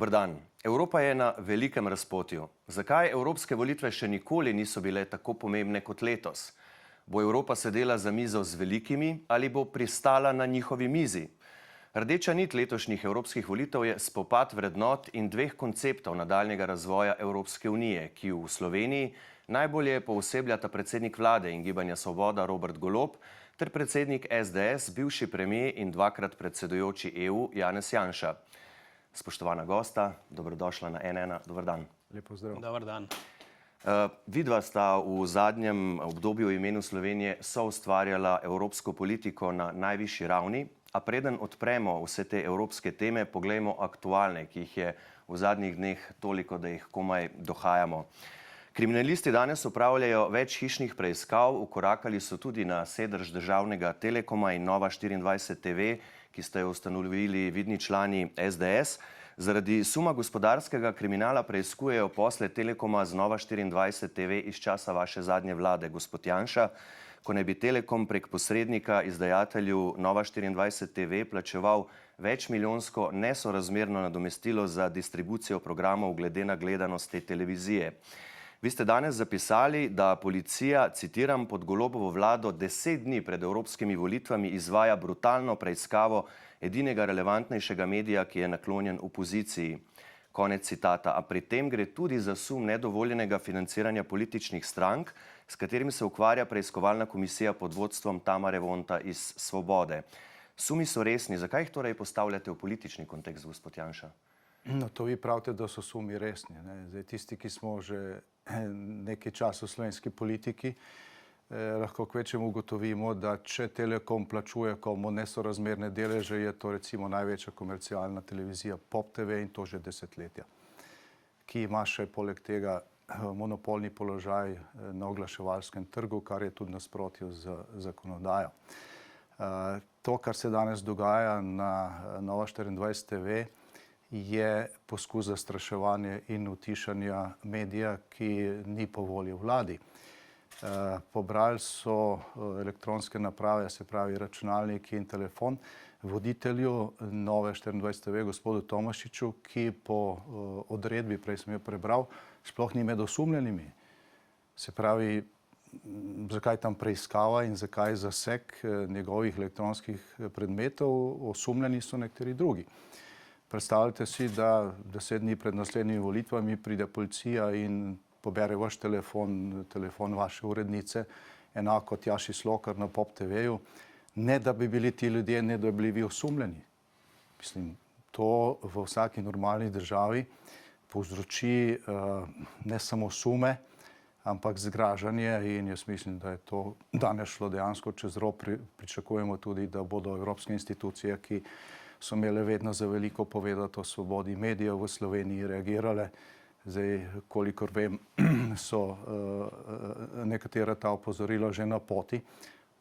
Dober dan. Evropa je na velikem razpotju. Zakaj evropske volitve še nikoli niso bile tako pomembne kot letos? Bo Evropa sedela za mizo z velikimi ali bo pristala na njihovi mizi? Rdeča nit letošnjih evropskih volitev je spopad vrednot in dveh konceptov nadaljnjega razvoja Evropske unije, ki v Sloveniji najbolje poosebljata predsednik vlade in Gibanja Svoboda Robert Golob ter predsednik SDS, bivši premier in dvakrat predsedujoči EU Janez Janša. Spoštovana gosta, dobrodošla na N1. Dober dan. Lep pozdrav. Dober dan. Vidva sta v zadnjem obdobju v imenu Slovenije soustvarjala evropsko politiko na najvišji ravni, a preden odpremo vse te evropske teme, poglejmo aktualne, ki jih je v zadnjih dneh toliko, da jih komaj dohajamo. Kriminalisti danes opravljajo več hišnih preiskav, ukorakali so tudi na sedež državnega Telekoma in Nova24 TV, ki sta jo ustanovili vidni člani SDS. Zaradi suma gospodarskega kriminala preiskujejo posle Telekoma z Nova24 TV iz časa vaše zadnje vlade, gospod Janša, ko naj bi Telekom prek posrednika izdajatelju Nova24 TV plačeval večmilijonsko nesorazmerno nadomestilo za distribucijo programov glede na gledanost te televizije. Vi ste danes zapisali, da policija, citiram, pod Golobovo vlado 10 dni pred evropskimi volitvami izvaja brutalno preiskavo edinega relevantnejšega medija, ki je naklonjen opoziciji. Konec citata. A pri tem gre tudi za sum nedovoljenega financiranja političnih strank, s katerim se ukvarja preiskovalna komisija pod vodstvom Tamare Vonta iz Svobode. Sumi so resni. Zakaj jih torej postavljate v politični kontekst, gospod Janša? No, to vi pravite, da so sumi resni. Zdaj, tisti, ki smo že nekaj časa v slovenski politiki, lahko kvečemu ugotovimo, da če Telekom plačuje komu nesorazmerne deleže, je to recimo največja komercialna televizija Pop TV in to že desetletja, ki ima še poleg tega monopolni položaj na oglaševalskem trgu, kar je tudi nasprotju z zakonodajo. To, kar se danes dogaja na Nova24 TV, je poskus zastraševanja in utišanja medija, ki ni po volji vladi. Pobrali so elektronske naprave, se pravi računalnik in telefon, voditelju Nove24 TV, gospodu Tomašiču, ki po odredbi, prej sem jo prebral, sploh ni med osumljenimi. Se pravi, zakaj tam preiskava in zakaj zaseg njegovih elektronskih predmetov, osumljeni so nekateri drugi. Predstavljate si, da 10 dni pred naslednjimi volitvami pride policija in pobere vaš telefon vaše urednice, enako kot Jaši Slokar na Pop TV-ju, ne da bi bili ti ljudje, ne da bi bili osumljeni. Mislim, to v vsaki normalni državi povzroči ne samo sume, ampak zgražanje in jaz mislim, da je to danes šlo dejansko čez rob. Pričakujemo tudi, da bodo evropske institucije, ki so imele vedno za veliko povedati o svobodi medijev v Sloveniji, reagirale. Zdaj, kolikor vem, so nekatera ta opozorila že na poti.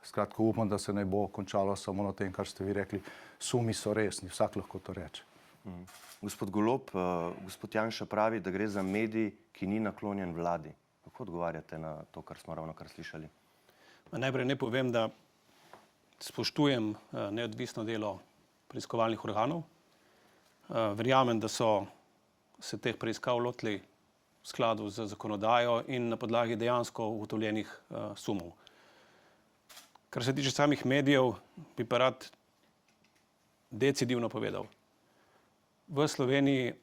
Skratka, upam, da se ne bo končalo samo na tem, kar ste vi rekli. Sumi so resni, vsak lahko to reče. Gospod Golob, gospod Janša pravi, da gre za medij, ki ni naklonjen vladi. Kako odgovarjate na to, kar smo ravno kar slišali? Najprej ne povem, da spoštujem neodvisno delo preiskovalnih organov. Verjamem, da so se teh preiskav lotili v skladu z zakonodajo in na podlagi dejansko ugotovljenih sumov. Kar se tiče samih medijev, bi pa rad decidivno povedal. V Sloveniji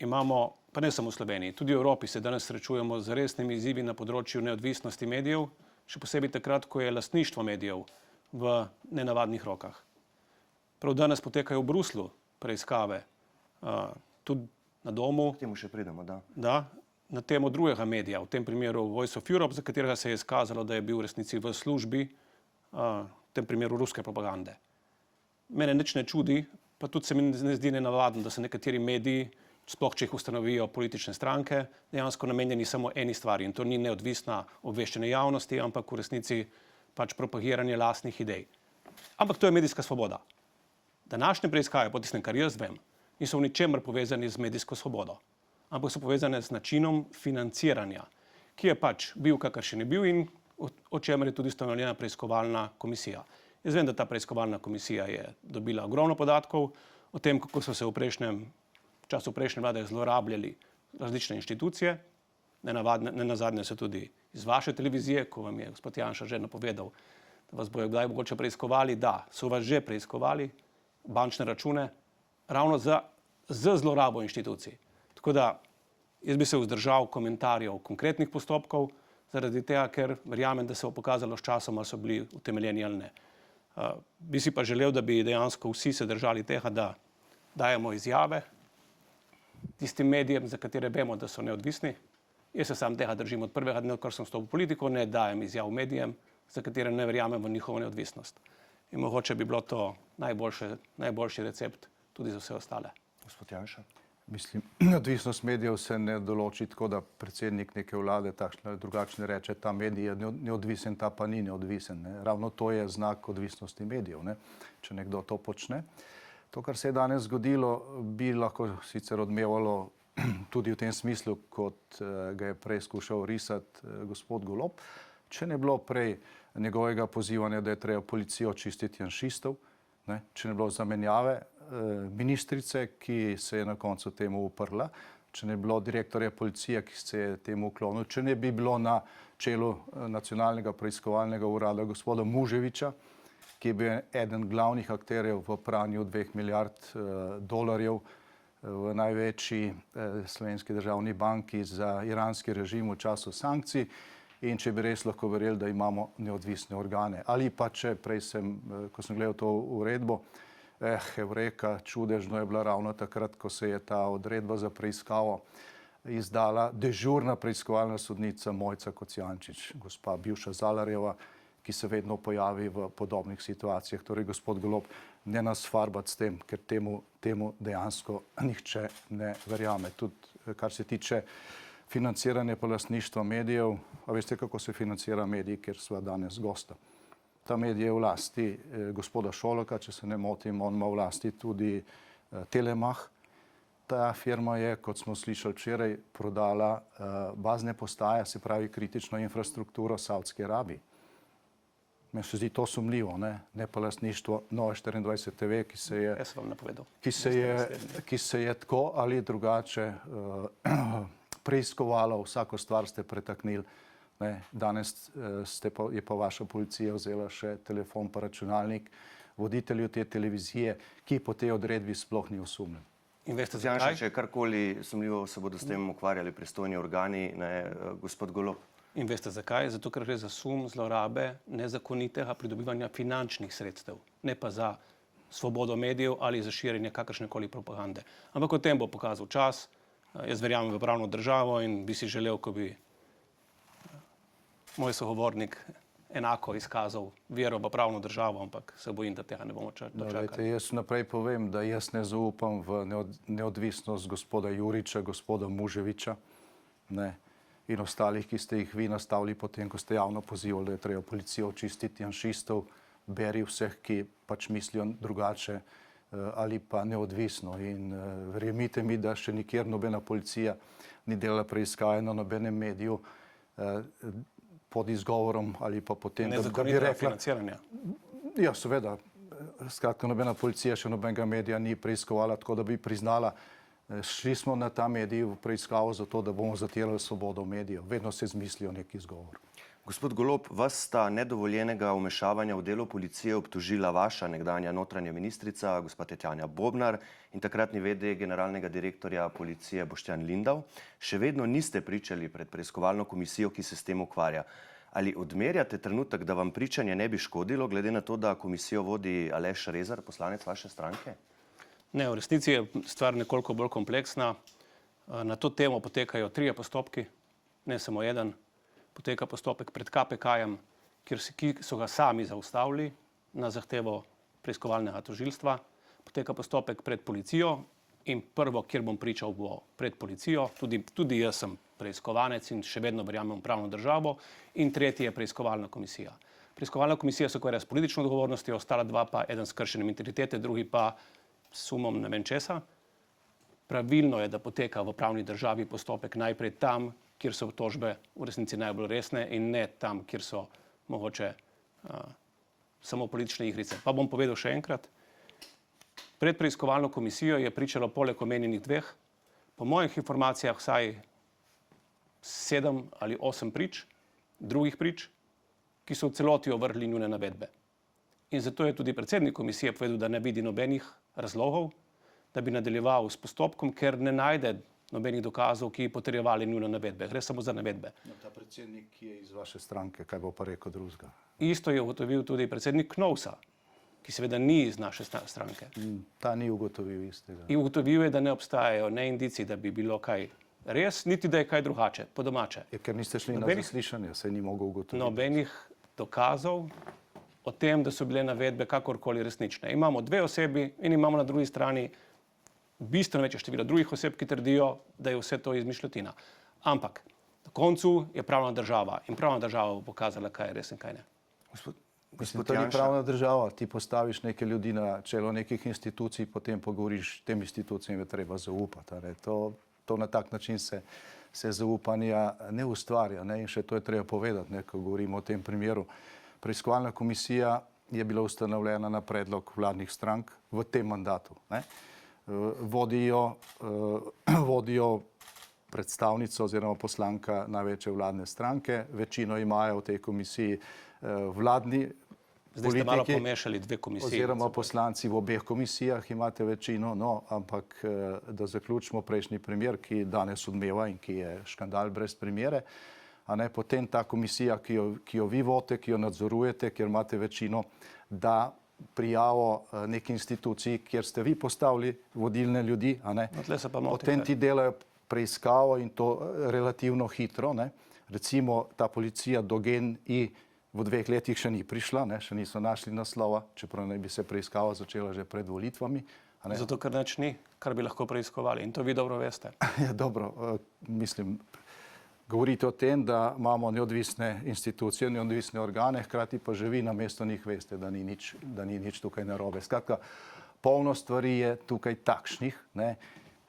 imamo, pa ne samo v Sloveniji, tudi v Evropi se danes srečujemo z resnimi izzivi na področju neodvisnosti medijev, še posebej takrat, ko je lastništvo medijev v nenavadnih rokah. Prav danes potekajo v Bruslju preiskave, tudi na domu. K temu še pridemo, da. Da, na temo drugega medija, v tem primeru Voice of Europe, za katerega se je izkazalo, da je bil v resnici v službi, v tem primeru ruske propagande. Mene nič ne čudi, pa tudi se mi ne zdi nenavadno, da se nekateri mediji, sploh če jih ustanovijo politične stranke, dejansko namenjeni samo eni stvari in to ni neodvisna obveščanje javnosti, ampak v resnici pač propagiranje lastnih idej. Ampak to je medijska svoboda. Današnje preiskave, po tistem, kar jaz vem, niso v ničemer povezani z medijsko svobodo, ampak so povezane z načinom financiranja, ki je pač bil, kakršen je bil in o čemer je tudi ustanovljena preiskovalna komisija. Jaz vem, da ta preiskovalna komisija je dobila ogromno podatkov o tem, kako so se v prejšnjem času prejšnje vlade zlorabljali različne inštitucije, ne nazadnje se tudi iz vaše televizije, ko vam je gospod Janša že napovedal, da vas bojo kdaj mogoče preiskovali, da so vas že preiskovali, bančne račune, ravno z zlorabo inštitucij. Tako da jaz bi se vzdržal komentarjev konkretnih postopkov, zaradi tega, ker verjamem, da se bo pokazalo s časom, ali so bili utemeljeni ali ne. Bi si pa želel, da bi dejansko vsi se držali tega, da dajemo izjave tistim medijem, za katere vemo, da so neodvisni. Jaz se sam tega držim od prvega dne, odkar sem vstopil v politiko, ne dajem izjav medijem, za katere ne verjamem v njihovo neodvisnost. In mogoče bi bilo to najboljši recept tudi za vse ostale. Gospod Janša. Mislim, neodvisnost medijev se ne določi tako, da predsednik neke vlade takšne ali drugačne reče, ta medij je neodvisen, ta pa ni neodvisen. Ne. Ravno to je znak odvisnosti medijev, ne, če nekdo to počne. To, kar se je danes zgodilo, bi lahko sicer odmevalo tudi v tem smislu, kot ga je prej skušal risati gospod Golob, če ne bilo prej njegovega pozivanja, da je treba policijo čistiti janšistov, ne, če ne bilo zamenjave ministrice, ki se je na koncu temu uprla, če ne bilo direktorja policije, ki se je temu uklonil, če ne bi bilo na čelu nacionalnega preiskovalnega urada gospoda Muževiča, ki je bil eden glavnih akterjev v pranju 2 milijard dolarjev v največji slovenski državni banki za iranski režim v času sankcij, in če bi res lahko verjeli, da imamo neodvisne organe. Ali pa če prej ko sem gledal to uredbo, Evreka, čudežno je bila ravno takrat, ko se je ta odredba za preiskavo izdala dežurna preiskovalna sodnica Mojca Kocijančič, gospa bivša Zalarjeva, ki se vedno pojavi v podobnih situacijah. Torej, gospod Golob, ne nas farbati s tem, ker temu dejansko nihče ne verjame. Tudi kar se tiče financiranja pa lastništva medijev, a veste, kako se financira medij, kjer sva danes gosta. Ta medij je v lasti gospoda Šoloka, če se ne motim, on ima v lasti tudi Telemach. Ta firma je, kot smo slišali včeraj, prodala bazne postaje, se pravi kritično infrastrukturo Savdski Arabiji. Meni se zdi to sumljivo, ne pa lastništvo Nove24 TV, ki se je tako ali drugače preiskovalo, vsako stvar ste pretaknili. Danes je pa vaša policija vzela še telefon pa računalnik voditelju te televizije, ki po tej odredbi sploh ni osumljen. In veste, Janša, če je karkoli sumljivo, se bodo s tem ukvarjali pristojni organi, gospod Golob. In veste zakaj? Zato, ker gre za sum zlorabe nezakonitega pridobivanja finančnih sredstev, ne pa za svobodo medijev ali za širjenje kakršnekoli propagande. Ampak o tem bo pokazal čas. Jaz verjamem v pravno državo in bi si želel, ko bi moj sogovornik enako izkazal vero v pravno državo, ampak se bojim, da tega ne bomo dočakali. Jaz naprej povem, da jaz ne zaupam v neodvisnost gospoda Juriča, gospoda Muževiča, in ostalih, ki ste jih vi nastavili potem, ko ste javno pozivali, da je treba policijo očistiti janšistov, beri vseh, ki pač mislijo drugače ali pa neodvisno. In verjemite mi, da še nikjer nobena policija ni delala preiskave na nobenem mediju pod izgovorom ali pa potem, da bi rekla... financiranja. Ja, seveda. Skratka, nobena policija še nobenega medija ni preiskovala tako, da bi priznala, šli smo na ta medij v preiskavo zato, da bomo zatirali svobodo medijev. Vedno se izmislijo neki izgovor. Gospod Golob, vas sta nedovoljenega vmešavanja v delo policije obtožila vaša nekdanja notranja ministrica, gospa Tatjana Bobnar, in takratni VD generalnega direktorja policije Boštjan Lindav. Še vedno niste pričali pred preiskovalno komisijo, ki se s tem ukvarja. Ali odmerjate trenutek, da vam pričanje ne bi škodilo, glede na to, da komisijo vodi Aleš Rezar, poslanec vaše stranke? Ne, v resnici je stvar nekoliko bolj kompleksna. Na to temo potekajo 3 postopki, ne samo eden. Poteka postopek pred KPK-jem, ki so ga sami zaustavili na zahtevo preiskovalnega tožilstva. Poteka postopek pred policijo in prvo, kjer bom pričal, bo pred policijo. Tudi jaz sem preiskovanec in še vedno verjamem v pravno državo. In tretji je preiskovalna komisija. Preiskovalna komisija se ukvarja s politično odgovornostjo, ostala 2 pa, eden s kršenjem integritete, drugi pa sumom ne vem česa. Pravilno je, da poteka v pravni državi postopek najprej tam, kjer so obtožbe v resnici najbolj resne in ne tam, kjer so mogoče samo politične igrice. Pa bom povedal še enkrat, Pred preiskovalno komisijo je pričalo poleg omenjenih dveh, po mojih informacijah vsaj 7 ali 8 prič, drugih prič, ki so v celoti ovrgli njune navedbe. In zato je tudi predsednik komisije povedal, da ne vidi nobenih razlogov, da bi nadaljeval s postopkom, ker ne najde nobenih dokazov, ki bi potrjevali njune navedbe. Gre samo za navedbe. No, ta predsednik je iz vaše stranke, kaj bo pa rekel drugega? Isto je ugotovil tudi predsednik KNOVS-a, ki seveda ni iz naše stranke. Ta ni ugotovil istega. In ugotovil je, da ne obstajajo ne indici, da bi bilo kaj res, niti da je kaj drugače, po domače. Ker niste šli na zaslišanje, se ni mogel ugotoviti. Nobenih dokazov o tem, da so bile navedbe kakorkoli resnične. Imamo dve osebi in imamo na drugi strani bistveno večje število drugih oseb, ki trdijo, da je vse to izmišljotina. Ampak na koncu je pravna država in pravna država bo pokazala, kaj je res in kaj ne. Mislim, to ni pravna država. Ti postaviš neke ljudi na čelo nekih institucij, potem pogovoriš, tem institucijam je treba zaupati. To na tak način se zaupanja ne ustvarja. Ne? In še to je treba povedati, ne? Ko govorimo o tem primeru. Preiskovalna komisija je bila ustanovljena na predlog vladnih strank v tem mandatu. Ne? Vodijo predstavnico oziroma poslanka največje vladne stranke. Večino imajo v tej komisiji vladni politiki. Zdaj ste malo pomešali dve komisiji. Oziroma poslanci v obeh komisijah imate večino, no, ampak da zaključimo prejšnji primer, ki danes odmeva in ki je škandal brez primere, a ne, potem ta komisija, ki jo vi vodite, ki jo nadzorujete, kjer imate večino, da prijavo neki instituciji, kjer ste vi postavili vodilne ljudi, a ne, potem ti delajo preiskavo in to relativno hitro, ne. Recimo ta policija do GEN-I v 2 letih še ni prišla, ne, še niso našli naslova, čeprav naj bi se preiskava začela že pred volitvami. Zato, ker nič ni, kar bi lahko preiskovali in to vi dobro veste. Ja, dobro, mislim, govorite o tem, da imamo neodvisne institucije, neodvisne organe, hkrati pa že vi namesto njih veste, da ni nič tukaj narobe. Skratka, polno stvari je tukaj takšnih, ne,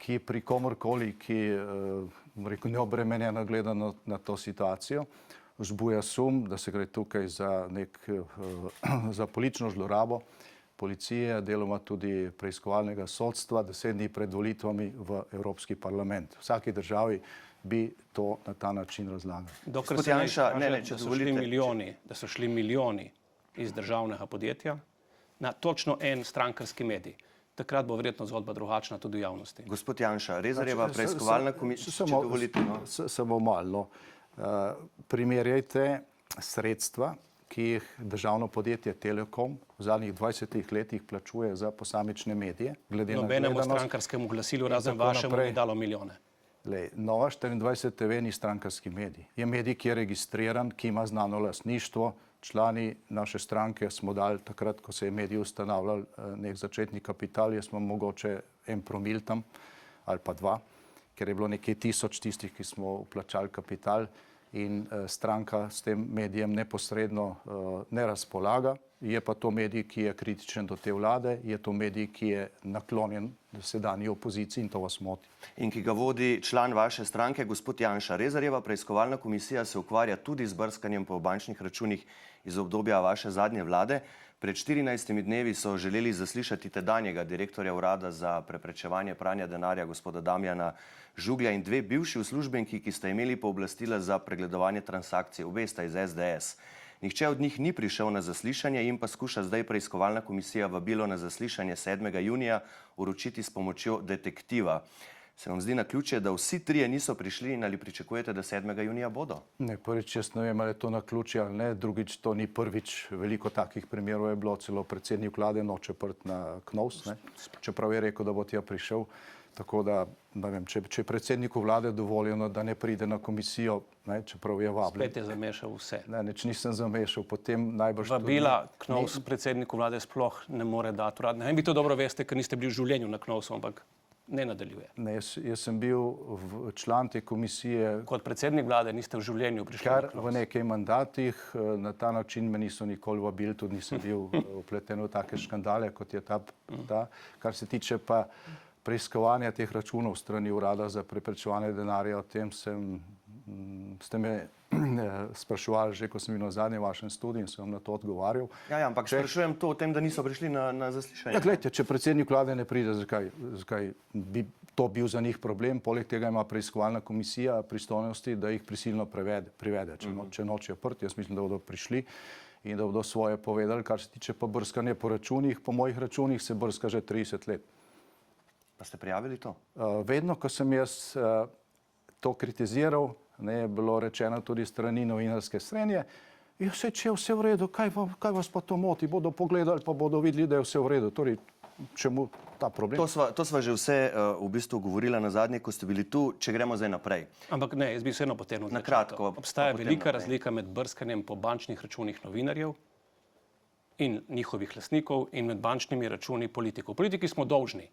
ki pri komorkoli, ki neobremenjeno gleda na to situacijo, vzbuja sum, da se gre tukaj za politično zlorabo policije, deloma tudi preiskovalnega sodstva, 10 dni pred volitvami v Evropski parlament. V vsaki državi bi to na ta način razlagali. Dokler se ne izkaže, da so šli milijoni iz državnega podjetja na točno en strankarski medij. Takrat bo verjetno zgodba drugačna tudi v javnosti. Gospod Janša, Rezarjeva preiskovalna komisija, če dovolite. Samo malo. Primerjajte sredstva, ki jih državno podjetje Telekom v zadnjih 20 letih plačuje za posamične medije. Nobenemu strankarskemu glasilu, razen vašemu, ni dalo milijone. Nova 24 TV ni strankarski medij. Je medij, ki je registriran, ki ima znano lastništvo. Člani naše stranke smo dali takrat, ko se je medij ustanavljal, nek začetni kapital, jaz smo mogoče 1 promil tam ali pa 2, ker je bilo nekaj 1000 tistih, ki smo vplačali kapital in stranka s tem medijem neposredno ne razpolaga. Je pa to medij, ki je kritičen do te vlade, je to medij, ki je naklonjen sedanji opoziciji in to vas moti. In ki ga vodi član vaše stranke, gospod Janša. Rezarjeva preiskovalna komisija se ukvarja tudi z brskanjem po bančnih računih iz obdobja vaše zadnje vlade. Pred 14 dnevi so želeli zaslišati tedanjega direktorja urada za preprečevanje pranja denarja, gospoda Damjana Žuglja, in 2 bivši uslužbenki, ki sta imeli pooblastila za pregledovanje transakcij, obe sta iz SDS. Nihče od njih ni prišel na zaslišanje, jim pa skuša zdaj preiskovalna komisija vabilo na zaslišanje 7. junija uročiti s pomočjo detektiva. Se vam zdi naključje, da vsi 3 niso prišli in ali pričakujete, da 7. junija bodo? Ne, prvič, jaz ne vem, ali je to naključje ali ne. Drugič, to ni prvič. Veliko takih primerov je bilo, celo predsednik vlade noče priti na KNOVS, ne, čeprav je rekel, da bo tja prišel. Tako da, ne vem, če je predsedniku vlade dovoljeno, da ne pride na komisijo, ne, čeprav je vabljen. Spet je zamešal vse. Ne, nič nisem zamešal, potem najbrž vabila KNOVS predsedniku vlade sploh ne more dati uradne. Vi to dobro veste, ker niste bili v življenju na KNOVS-u, ampak ne nadaljuje. Ne, jaz sem bil član te komisije. Kot predsednik vlade niste v življenju prišli na KNOVS. V nekaj mandatih, na ta način me niso nikoli vabili, tudi nisem bil vpleten v take škandale, kot je ta. Kar se tiče pa preiskovanja teh računov strani urada za preprečevanje denarja, o tem sem Ste me spraševali že, ko sem bil na zadnjem vašem studiu in sem vam na to odgovarjal. Ja, ampak sprašujem to o tem, da niso prišli na zaslišanje. Ja, gledajte, če predsednik vlade ne pride, zakaj bi to bil za njih problem? Poleg tega ima preiskovalna komisija pristojnosti, da jih prisilno privede. Če nočejo prti, jaz mislim, da bodo prišli in da bodo svoje povedali. Kar se tiče pa brskanja po računih, po mojih računih se brska že 30 let. Pa ste prijavili to? Vedno, ko sem jaz to kritiziral, je bilo rečeno tudi strani novinarske srenje, če je vse v redu, kaj vas pa to moti? Bodo pogledali, pa bodo videli, da je vse v redu. Torej, čemu ta problem? To sva že vse v bistvu govorila na zadnje, ko ste bili tu. Če gremo zdaj naprej. Ampak ne, jaz bi vseeno potegnil. Na kratko. Obstaja velika razlika med brskanjem po bančnih računih novinarjev in njihovih lastnikov in med bančnimi računi politikov. Politiki smo dolžni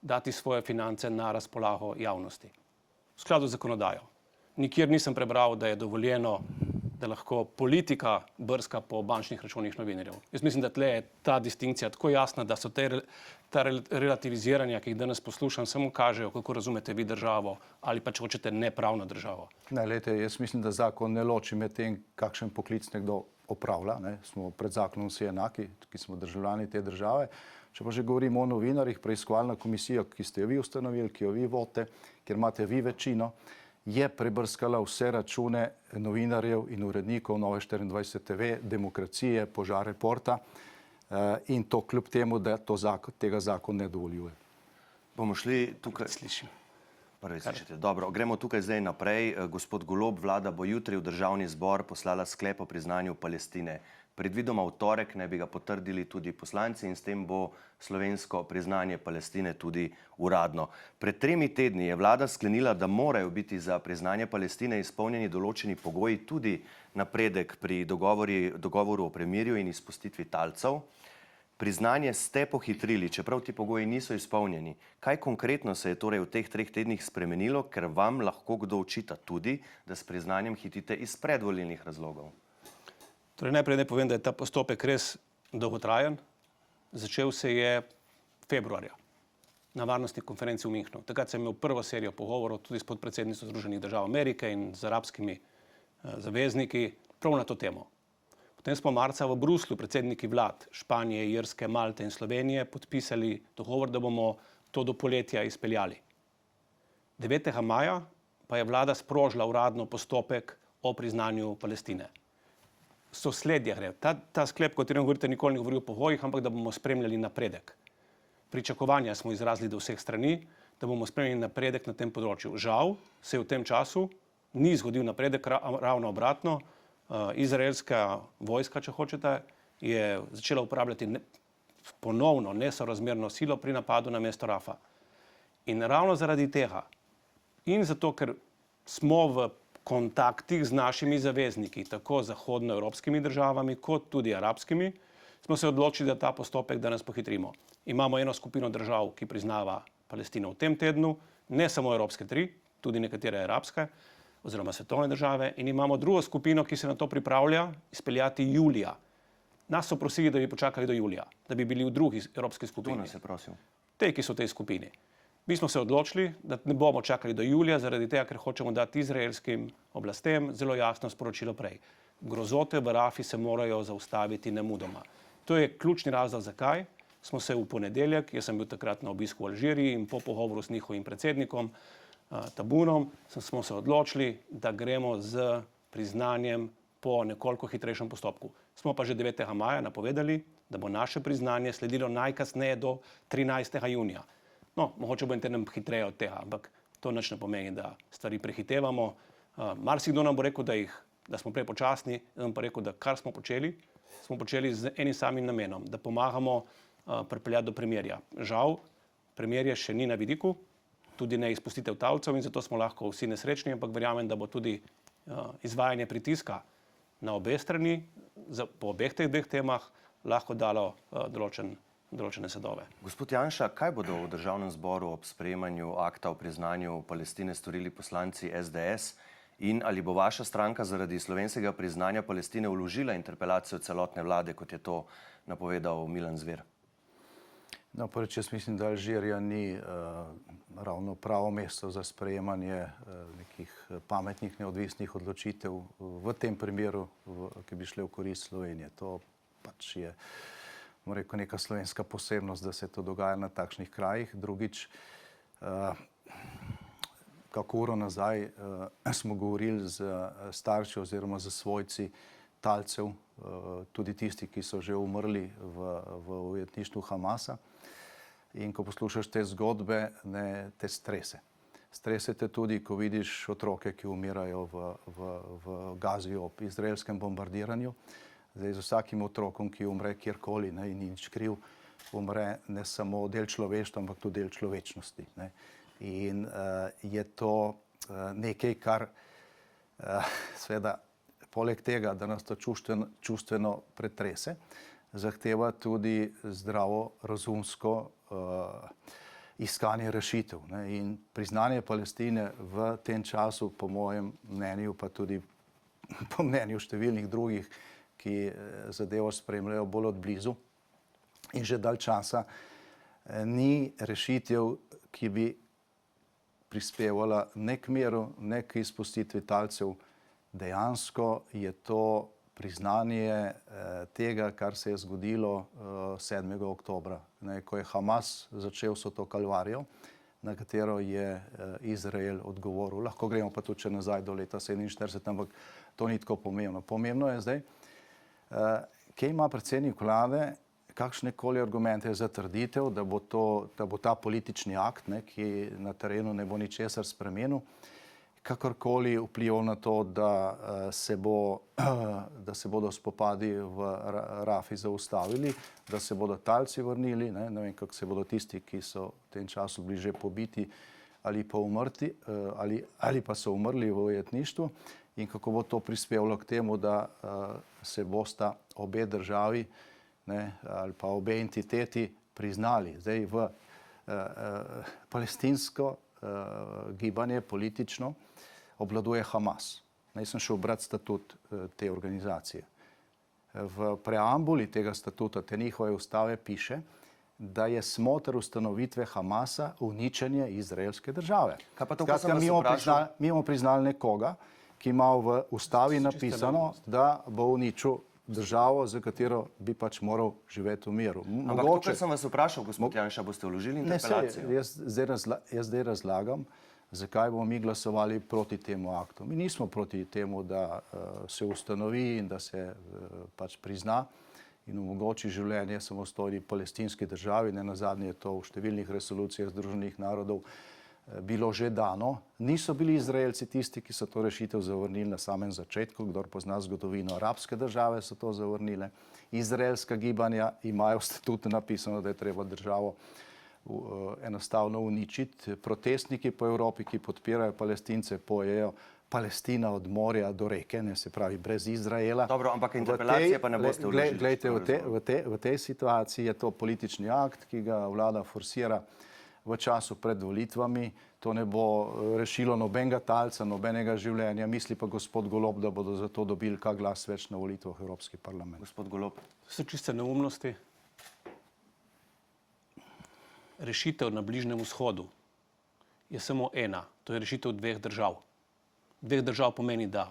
dati svoje finance na razpolago javnosti. V skladu z zakonodajo. Nikjer nisem prebral, da je dovoljeno, da lahko politika brska po bančnih računih novinarjev. Jaz mislim, da tle je ta distinkcija tako jasna, da so ta relativiziranja, ki jih danes poslušam, samo kažejo, kako razumete vi državo ali pa če hočete nepravno državo. Ne, lejte, jaz mislim, da zakon ne loči med tem, kakšen poklic nekdo opravlja. Smo pred zakonom vsi enaki, ki smo državljani te države. Če pa že govorimo o novinarjih, preiskovalna komisija, ki ste jo vi ustanovili, ki jo vi vodite, kjer imate vi večino, je prebrskala vse račune novinarjev in urednikov Nove24 TV, Demokracije, Požar Reporta in to kljub temu, da tega zakon ne dovoljuje. Bomo šli tukaj. Slišim. Prvi slišite. Dobro, gremo tukaj zdaj naprej. Gospod Golob, vlada bo jutri v Državni zbor poslala sklep o priznanju Palestine. Predvidoma v torek naj bi ga potrdili tudi poslanci in s tem bo slovensko priznanje Palestine tudi uradno. Pred 3 tedni je vlada sklenila, da morajo biti za priznanje Palestine izpolnjeni določeni pogoji, tudi napredek pri dogovoru o premirju in izpustitvi talcev. Priznanje ste pohitrili, čeprav ti pogoji niso izpolnjeni. Kaj konkretno se je torej v teh 3 tednih spremenilo, ker vam lahko kdo očita tudi, da s priznanjem hitite iz predvolilnih razlogov? Torej, najprej naj povem, da je ta postopek res dolgotrajen. Začel se je februarja na varnostni konferenci v Münchnu. Takrat sem imel prvo serijo pogovorov tudi s podpredsednico Združenih držav Amerike in z arabskimi zavezniki prav na to temo. Potem smo marca v Bruslju predsedniki vlad Španije, Irske, Malte in Slovenije podpisali dogovor, da bomo to do poletja izpeljali. 9. maja pa je vlada sprožila uradno postopek o priznanju Palestine. Sosledje gre. Ta sklep, o katerem govorite, nikoli ne govori o pogojih, ampak da bomo spremljali napredek. Pričakovanja smo izrazili do vseh strani, da bomo spremljali napredek na tem področju. Žal se v tem času ni zgodil napredek, ravno obratno. Izraelska vojska, če hočete, je začela uporabljati ponovno nesorazmerno silo pri napadu na mesto Rafa. In ravno zaradi tega in zato, ker smo v kontaktih z našimi zavezniki, tako zahodnoevropskimi državami, kot tudi arabskimi, smo se odločili, da ta postopek danes pohitrimo. Imamo eno skupino držav, ki priznava Palestino v tem tednu, ne samo evropske 3, tudi nekatere arabske oziroma svetovne države, in imamo drugo skupino, ki se na to pripravlja izpeljati julija. Nas so prosili, da bi počakali do julija, da bi bili v drugi evropski skupini. Kdo nas je prosil? Te, ki so v tej skupini. Mi smo se odločili, da ne bomo čakali do julija, zaradi tega, ker hočemo dati izraelskim oblastem zelo jasno sporočilo prej. Grozote v Rafi se morajo zaustaviti nemudoma. To je ključni razlog, zakaj smo se v ponedeljek, jaz sem bil takrat na obisku v Alžiriji in po pogovoru s njihovim predsednikom Tabunom, smo se odločili, da gremo z priznanjem po nekoliko hitrejšem postopku. Smo pa že 9. maja napovedali, da bo naše priznanje sledilo najkasneje do 13. junija. No, mogoče bo en teden hitreje od tega, ampak to nič ne pomeni, da stvari prehitevamo. Marsikdo nam bo rekel, da smo prepočasni, jaz bom pa rekel, da kar smo počeli z enim samim namenom, da pomagamo pripeljati do premirja. Žal, premirje še ni na vidiku, tudi ne izpustitev talcev in zato smo lahko vsi nesrečni, ampak verjamem, da bo tudi izvajanje pritiska na obe strani, po obeh teh 2 temah, lahko dalo določene sadove. Gospod Janša, kaj bodo v Državnem zboru ob sprejemanju akta o priznanju Palestine storili poslanci SDS in ali bo vaša stranka zaradi slovenskega priznanja Palestine vložila interpelacijo celotne vlade, kot je to napovedal Milan Zver? No, prvič, jaz mislim, da Alžirija ni ravno pravo mesto za sprejemanje nekih pametnih, neodvisnih odločitev v tem primeru, ki bi šle v korist Slovenije. To pač je, bom rekel, neka slovenska posebnost, da se to dogaja na takšnih krajih. Drugič, kako uro nazaj smo govorili z starši oziroma z svojci talcev, tudi tisti, ki so že umrli v ujetništvu Hamasa. In ko poslušaš te zgodbe, te strese. Strese te tudi, ko vidiš otroke, ki umirajo v Gazi ob izraelskem bombardiranju. Zdaj, z vsakim otrokom, ki umre kjerkoli in ni nič kriv, umre ne samo del človeštva, ampak tudi del človečnosti. In je to nekaj, kar seveda poleg tega, da nas to čustveno pretrese, zahteva tudi zdravo, razumsko iskanje rešitev. In priznanje Palestine v tem času, po mojem mnenju, pa tudi po mnenju številnih drugih, ki zadevo spremljajo bolj od blizu in že dalj časa, ni rešitev, ki bi prispevala ne k miru, ne k izpustitvi talcev. Dejansko je to priznanje tega, kar se je zgodilo 7. oktobra, ko je Hamas začel so to kalvarijo, na katero je Izrael odgovoril. Lahko gremo pa tudi nazaj do leta 1947, ampak to ni tako pomembno. Pomembno je zdaj, kje ima predsednik vlade kakšne koli argumente za trditev, da bo ta politični akt, ki na terenu ne bo ničesar spremenil, kakorkoli vplival na to, da se bodo spopadi v Rafi zaustavili, da se bodo talci vrnili, ne vem, kako se bodo tisti, ki so v tem času bili že pobiti ali pa umrti, ali pa so umrli v ujetništvu, in kako bo to prispevalo k temu, da se bosta obe državi ali pa obe entiteti priznali. Zdaj v palestinsko gibanje politično obvladuje Hamas. Jaz sem šel brati statut te organizacije. V preambuli tega statuta, te njihove ustave piše, da je smoter ustanovitve Hamasa uničenje izraelske države. Skratka, mi bomo priznali nekoga, ki ima v ustavi napisano, da bo uničil državo, za katero bi pač moral živeti v miru. Ampak to, kar sem vas vprašal, gospod Janša, boste vložili interpelacijo? Jaz zdaj razlagam, zakaj bomo mi glasovali proti temu aktu. Mi nismo proti temu, da se ustanovi in da se pač prizna in omogoči življenje samostojni palestinski državi. Nenazadnje je to v številnih resolucijah Združenih narodov bilo že dano. Niso bili Izraelci tisti, ki so to rešitev zavrnili na samem začetku. Kdor pozna zgodovino, arabske države so to zavrnile. Izraelska gibanja imajo v statutu napisano, da je treba državo enostavno uničiti. Protestniki po Evropi, ki podpirajo Palestince, pojejo Palestina od morja do reke, se pravi brez Izraela. Dobro, ampak interpelacije pa ne boste vložili. Glejte, v tej situaciji je to politični akt, ki ga vlada forsira v času pred volitvami. To ne bo rešilo nobenega talca, nobenega življenja. Misli pa gospod Golob, da bodo zato dobili kak glas več na volitvah v Evropski parlament. Gospod Golob. So čiste neumnosti. Rešitev na Bližnjem vzhodu je samo ena. To je rešitev dveh držav. Dveh držav pomeni, da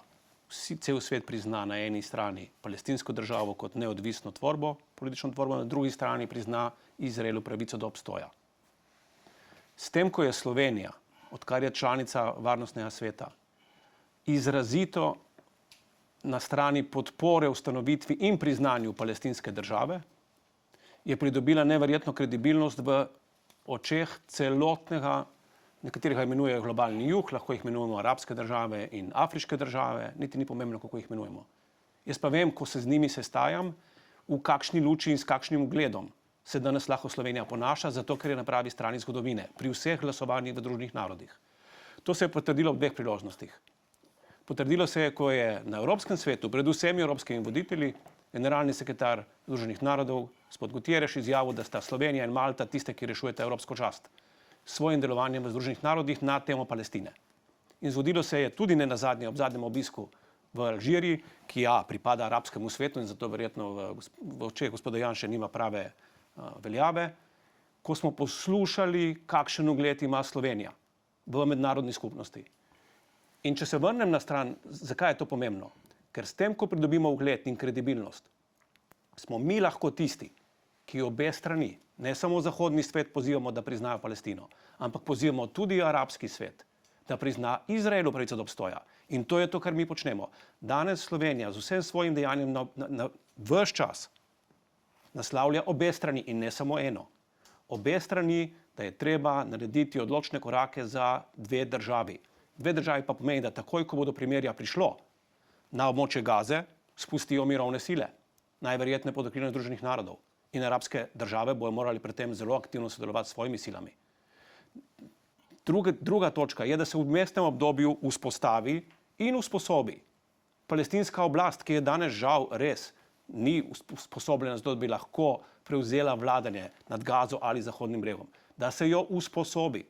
cel svet prizna na eni strani palestinsko državo kot neodvisno tvorbo, politično tvorbo, na drugi strani prizna Izraelu pravico do obstoja. S tem, ko je Slovenija, odkar je članica Varnostnega sveta, izrazito na strani podpore ustanovitvi in priznanju palestinske države, je pridobila neverjetno kredibilnost v očeh celotnega, nekateri ga imenujejo globalni jug, lahko jih imenujemo arabske države in afriške države, niti ni pomembno, kako jih imenujemo. Jaz pa vem, ko se z njimi sestajam, v kakšni luči in s kakšnim ugledom se danes lahko Slovenija ponaša, zato ker je na pravi strani zgodovine, pri vseh glasovanjih v Združenih narodih. To se je potrdilo v dveh priložnostih. Potrdilo se je, ko je na Evropskem svetu, pred vsemi evropskimi voditelji, generalni sekretar Združenih narodov, gospod Gutierrez, izjavil, da sta Slovenija in Malta tiste, ki rešujete evropsko čast s svojim delovanjem v Združenih narodih na temo Palestine. In zgodilo se je tudi ne nazadnje ob zadnjem obisku v Alžiriji, ki pripada arabskemu svetu in zato verjetno v očeh gospoda Janše nima prave veljave, ko smo poslušali, kakšen ugled ima Slovenija v mednarodni skupnosti. In če se vrnem na stran, zakaj je to pomembno? Ker s tem, ko pridobimo ugled in kredibilnost, smo mi lahko tisti, ki obe strani, ne samo zahodni svet pozivamo, da priznajo Palestino, ampak pozivamo tudi arabski svet, da prizna Izraelu pravico do obstoja. In to je to, kar mi počnemo. Danes Slovenija z vsem svojim dejanjem ves čas naslavlja obe strani in ne samo eno. Obe strani, da je treba narediti odločne korake za dve državi. Dve državi pa pomeni, da takoj, ko bo do primerja prišlo na območje Gaze, spustijo mirovne sile, najverjetneje pod okriljem Združenih narodov. In arabske države bojo morali pri tem zelo aktivno sodelovati s svojimi silami. Druga točka je, da se v vmesnem obdobju vzpostavi in usposobi palestinska oblast, ki je danes žal res ni usposobljena, zato da bi lahko prevzela vladanje nad Gazo ali Zahodnim bregom, da se jo usposobi.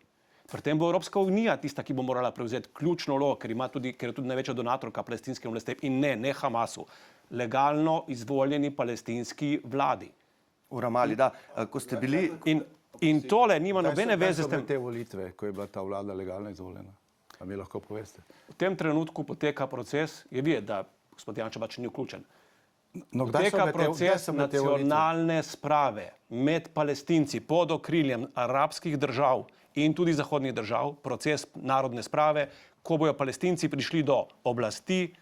Pri tem bo Evropska unija tista, ki bo morala prevzeti ključno vlogo, ker je tudi največja donatorka palestinskim oblastem in ne Hamasu, legalno izvoljeni palestinski vladi. V Ramali, da, ko ste bili... In tole nima nobene veze s tem. Te volitve, ko je bila ta vlada legalno izvoljena? A mi lahko poveste? V tem trenutku poteka proces, je videti, da gospod Janša pač ni vključen. No, poteka proces nacionalne sprave med Palestinci pod okriljem arabskih držav in tudi zahodnih držav, proces narodne sprave, ko bojo Palestinci prišli do oblasti,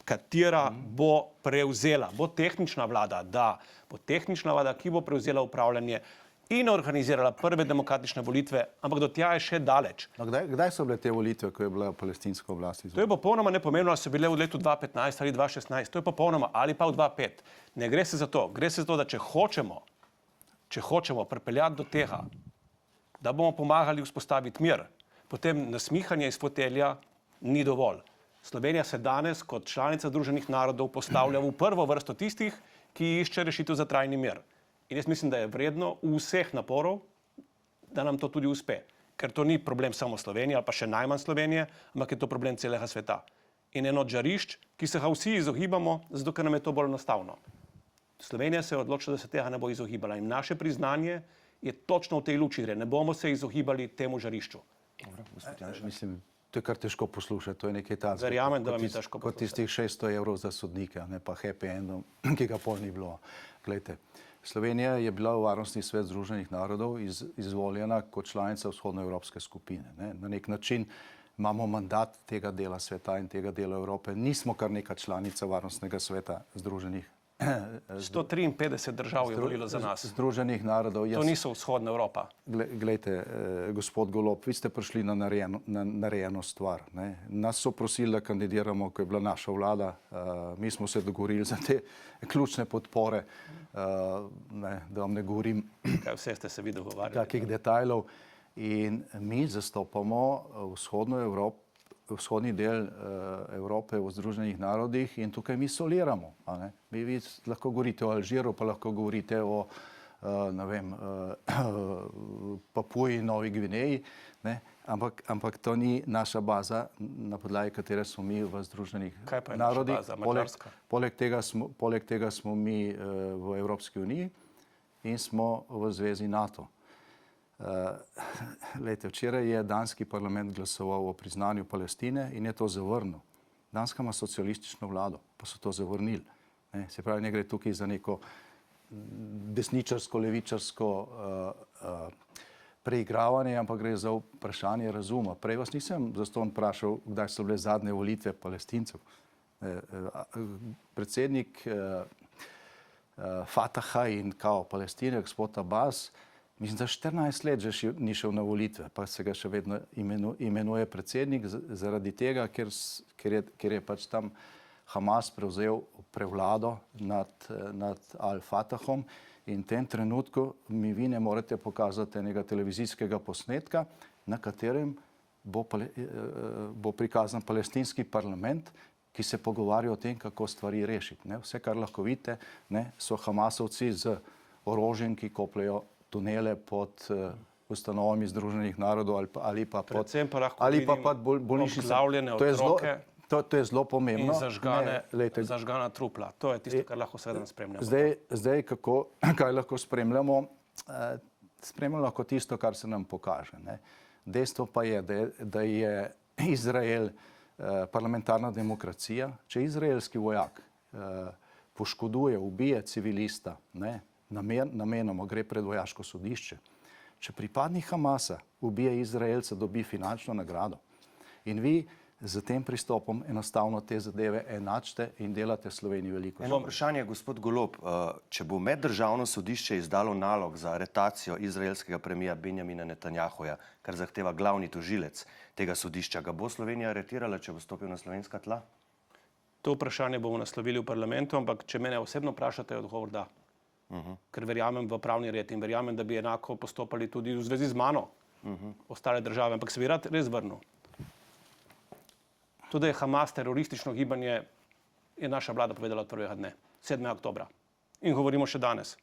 katera bo prevzela, bo tehnična vlada, ki bo prevzela upravljanje in organizirala prve demokratične volitve, ampak do tja je še daleč. No, kdaj so bile te volitve, ko je bila palestinska oblast izvoljena? To je popolnoma nepomembno, ali so bile v letu 2015 ali 2016, to je popolnoma, ali pa v 2005. Ne gre se za to, gre se za to, da če hočemo pripeljati do tega, da bomo pomagali vzpostaviti mir, potem nasmihanje iz fotelja ni dovolj. Slovenija se danes kot članica Združenih narodov postavlja v prvo vrsto tistih, ki išče rešitev za trajni mir. In jaz mislim, da je vredno vseh naporov, da nam to tudi uspe. Ker to ni problem samo Slovenije ali pa še najmanj Slovenije, ampak je to problem celega sveta. In eno od žarišč, ki se ga vsi izogibamo, zato ker nam je to bolj enostavno. Slovenija se je odločila, da se tega ne bo izogibala. In naše priznanje je točno v tej luči gre. Ne bomo se izogibali temu žarišču. Mislim, to je kar težko poslušati, to je nekaj takega. Verjamem, da vam je težko poslušati. Kot tistih 600 evrov za sodnike, ne pa happy endom, ki ga pol ni bilo. Glejte, Slovenija je bila v Varnostni svet Združenih narodov izvoljena kot članica vzhodnoevropske skupine. Ne. Na nek način imamo mandat tega dela sveta in tega dela Evrope. Nismo kar neka članica Varnostnega sveta Združenih 153 držav je volilo za nas. Združenih narodov. To niso vzhodna Evropa. Glejte, gospod Golob, vi ste prišli na narejeno stvar. Ne. Nas so prosili, da kandidiramo, ko je bila naša vlada. Mi smo se dogovorili za te ključne podpore, da vam ne govorim kaj vse ste se vi dogovarjali. Kakih detajlov. In mi zastopamo vzhodni del Evrope v Združenih narodih in tukaj mi soliramo. Vi lahko govorite o Alžiru, pa lahko govorite o Papuji, Novi Gvineji, ne? Ampak to ni naša baza, na podlagi katere smo mi v Združenih narodih. Kaj pa je naša baza, Madžarska? Poleg tega smo mi v Evropski uniji in smo v zvezi NATO. Včeraj je danski parlament glasoval o priznanju Palestine in je to zavrnil. Danska ima socialistično vlado, pa so to zavrnili. Se pravi, ne gre tukaj za neko desničarsko, levičarsko preigravanje, ampak gre za vprašanje razuma. Prej vas nisem zastonj vprašal, kdaj so bile zadnje volitve Palestincev. Predsednik Fataha in kao Palestine, gospod Abbas, mislim, da 14 let že ni šel na volitve, pa se ga še vedno imenuje predsednik zaradi tega, ker je pač tam Hamas prevzel prevlado nad Al-Fatahom in v tem trenutku vi ne morete pokazati enega televizijskega posnetka, na katerem bo prikazan palestinski parlament, ki se pogovarja o tem, kako stvari rešiti. Vse, kar lahko vidite, so Hamasovci z orožjem, ki kopljejo tunele pod ustanovami Združenih narodov ali pa pod bolnišnicami. To je zelo pomembno. In zažgana trupla. To je tisto, kar lahko seveda spremljamo. Zdaj, kaj lahko spremljamo? spremljamo lahko tisto, kar se nam pokaže. Ne. Dejstvo pa je, da je Izrael parlamentarna demokracija. Če izraelski vojak poškoduje, ubije civilista, ne, namenoma gre pred vojaško sodišče. Če pripadnik Hamasa ubije Izraelca, dobi finančno nagrado. In vi z tem pristopom enostavno te zadeve enačite in delate Sloveniji veliko. Eno vprašanje, gospod Golob. Če bo meddržavno sodišče izdalo nalog za aretacijo izraelskega premija Benjamina Netanjahuja, kar zahteva glavni tožilec tega sodišča, ga bo Slovenija aretirala, če bo stopil na slovenska tla? To vprašanje bomo naslovili v parlamentu, ampak če mene osebno vprašate, je odgovor da. Ker verjamem v pravni red in verjamem, da bi enako postopali tudi v zvezi z mano ostale države. Ampak se bi rad res vrnil. To, da je Hamas teroristično gibanje, je naša vlada povedala od prvega dne, 7. oktobra. In govorimo še danes.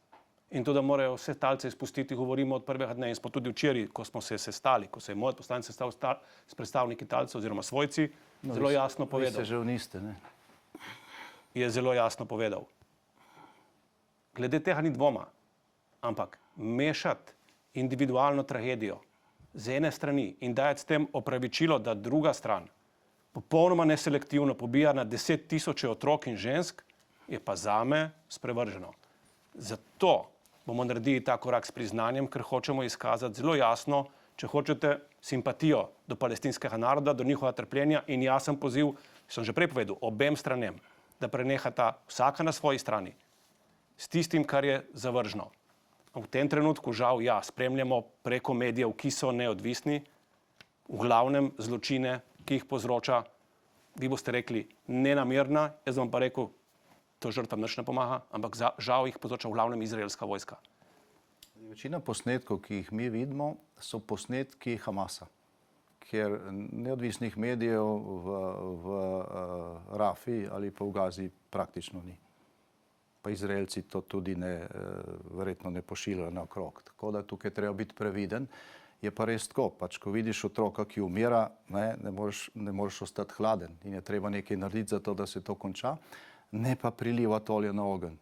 In to, da morajo vse talce izpustiti, govorimo od prvega dne. In smo tudi včeraj, ko smo se sestali, ko se je moj poslanec sestal s predstavniki talcev oziroma svojci, zelo jasno povedal. Vi se že niste, ne? Je zelo jasno povedal. Glede tega ni dvoma, ampak mešati individualno tragedijo z ene strani in dajati s tem opravičilo, da druga stran popolnoma neselektivno pobija na 10 tisoče otrok in žensk, je pa zame sprevrženo. Zato bomo naredili ta korak s priznanjem, ker hočemo izkazati zelo jasno, če hočete, simpatijo do palestinskega naroda, do njihova trpljenja in jasen poziv, sem že prej povedal, obem stranem, da prenehata vsaka na svoji strani s tistim, kar je zavržno. V tem trenutku žal spremljamo preko medijev, ki so neodvisni, v glavnem zločine, ki jih povzroča, vi boste rekli, nenamerna, jaz vam pa rekel, to žrtvam nič ne pomaga, ampak žal jih povzroča v glavnem izraelska vojska. Večina posnetkov, ki jih mi vidimo, so posnetki Hamasa, kjer neodvisnih medijev v Rafi ali pa v Gazi praktično ni. Pa Izraelci to tudi verjetno ne pošiljajo naokrog. Tako da tukaj treba biti previden. Je pa res tako, pač ko vidiš otroka, ki umira, ne moreš ostati hladen in je treba nekaj narediti za to, da se to konča, ne pa prilivati olje na ogenj.